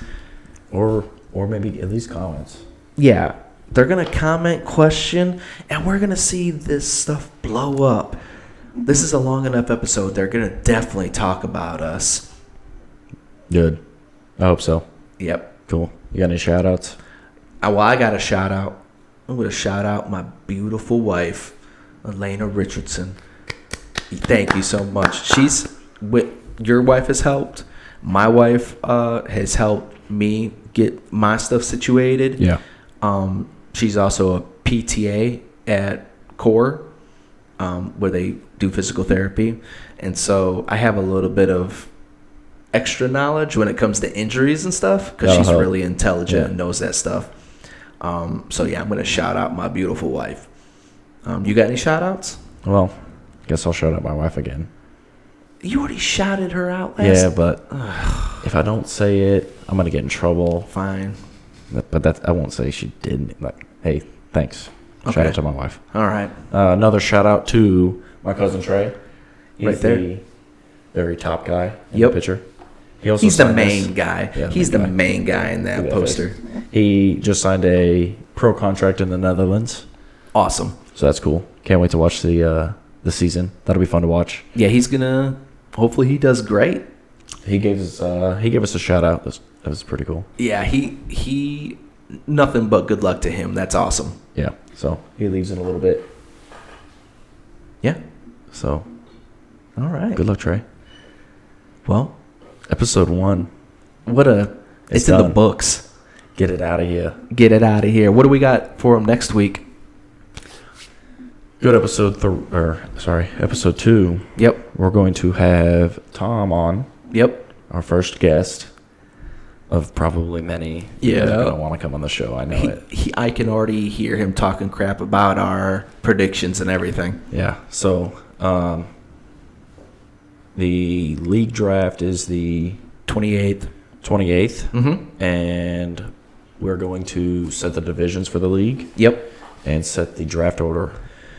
Or maybe at least comments. Yeah. They're going to comment, question, and we're going to see this stuff blow up. This is a long enough episode. They're going to definitely talk about us. Good. I hope so. Yep. Cool. You got any shout-outs? Well, I got a shout-out. I'm going to shout out my beautiful wife, Elena Richardson. Thank you so much. Your wife has helped. My wife has helped me get my stuff situated. Yeah. She's also a PTA at CORE, where they do physical therapy. And so I have a little bit of extra knowledge when it comes to injuries and stuff, because she's really intelligent and knows that stuff. So yeah, I'm going to shout out my beautiful wife. You got any shout outs? Well, guess I'll shout out my wife again. You already shouted her out last. Yeah, but if I don't say it, I'm going to get in trouble. Fine. But I won't say she didn't. Like, hey, thanks. Okay. Shout out to my wife. All right. Another shout out to my cousin Trey. He's right there. The very top guy in the picture. He's the main guy. Yeah, he's the main guy in that poster. He just signed a pro contract in the Netherlands. Awesome. So that's cool. Can't wait to watch the season. That'll be fun to watch. Yeah, he's gonna. Hopefully, he does great. He gave us a shout out. That was pretty cool. Yeah, he nothing but good luck to him. That's awesome. Yeah. So he leaves in a little bit. Yeah. So. All right. Good luck, Trey. Well, episode 1. It's in the books. Get it out of here. Get it out of here. What do we got for him next week? Good episode episode 2. Yep. We're going to have Tom on. Yep. Our first guest of probably many. Yeah. That don't want to come on the show. I know it. I can already hear him talking crap about our predictions and everything. Yeah. So, the league draft is the 28th. Mm-hmm. And we're going to set the divisions for the league. Yep. And set the draft order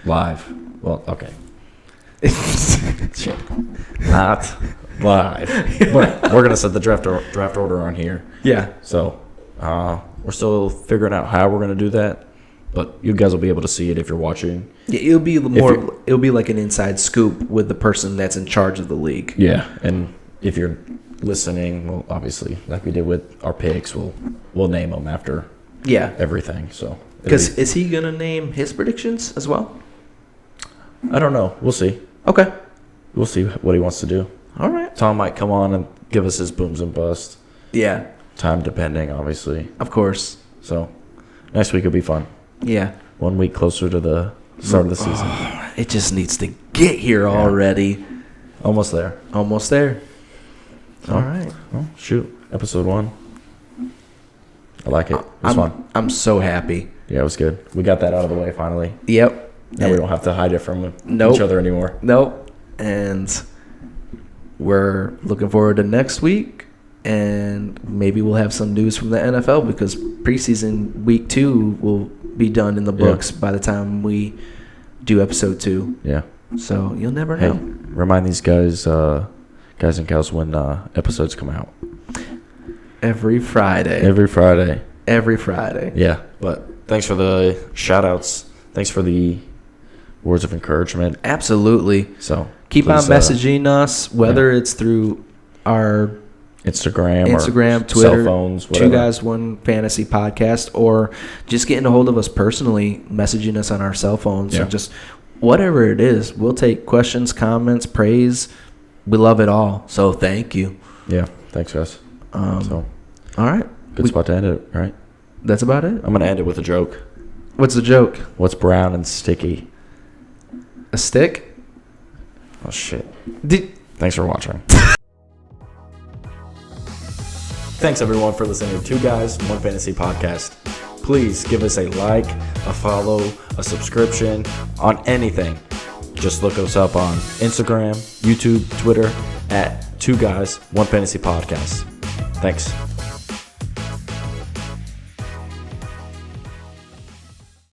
live. Well, okay. Not live. But we're going to set the draft order on here. Yeah. So we're still figuring out how we're going to do that. But you guys will be able to see it if you're watching. Yeah, it'll be like an inside scoop with the person that's in charge of the league. Yeah. And if you're listening, well, obviously, like we did with our picks, we'll name them after everything. So because is he going to name his predictions as well? I don't know. We'll see. Okay. We'll see what he wants to do. All right. Tom might come on and give us his booms and busts. Yeah. Time depending, obviously. Of course. So next week will be fun. Yeah. 1 week closer to the start of the season. It just needs to get here already. Almost there. Almost there. All right. Well, shoot. Episode 1. I like it. It was fun. I'm so happy. Yeah, it was good. We got that out of the way finally. Yep. Now we don't have to hide it from each other anymore. Nope. And we're looking forward to next week. And maybe we'll have some news from the NFL because preseason week 2 will be done in the books by the time we do episode 2. Yeah. So you'll never know. Remind these guys and gals when episodes come out. Every Friday. Every Friday. Yeah. But thanks for the shout outs. Thanks for the words of encouragement. Absolutely. So keep on messaging us, whether it's through our Instagram, Twitter, cell phones, whatever. Two Guys One Fantasy Podcast, or just getting a hold of us personally, messaging us on our cell phones, Yeah. or just whatever it is. We'll take questions, comments, praise. We love it all. So thank you. Yeah, thanks, guys. All right. Good spot to end it, right? That's about it. I'm going to end it with a joke. What's the joke? What's brown and sticky? A stick? Oh, shit. Did Thanks for watching. Thanks, everyone, for listening to Two Guys, One Fantasy Podcast. Please give us a like, a follow, a subscription on anything. Just look us up on Instagram, YouTube, Twitter at Two Guys, One Fantasy Podcast. Thanks.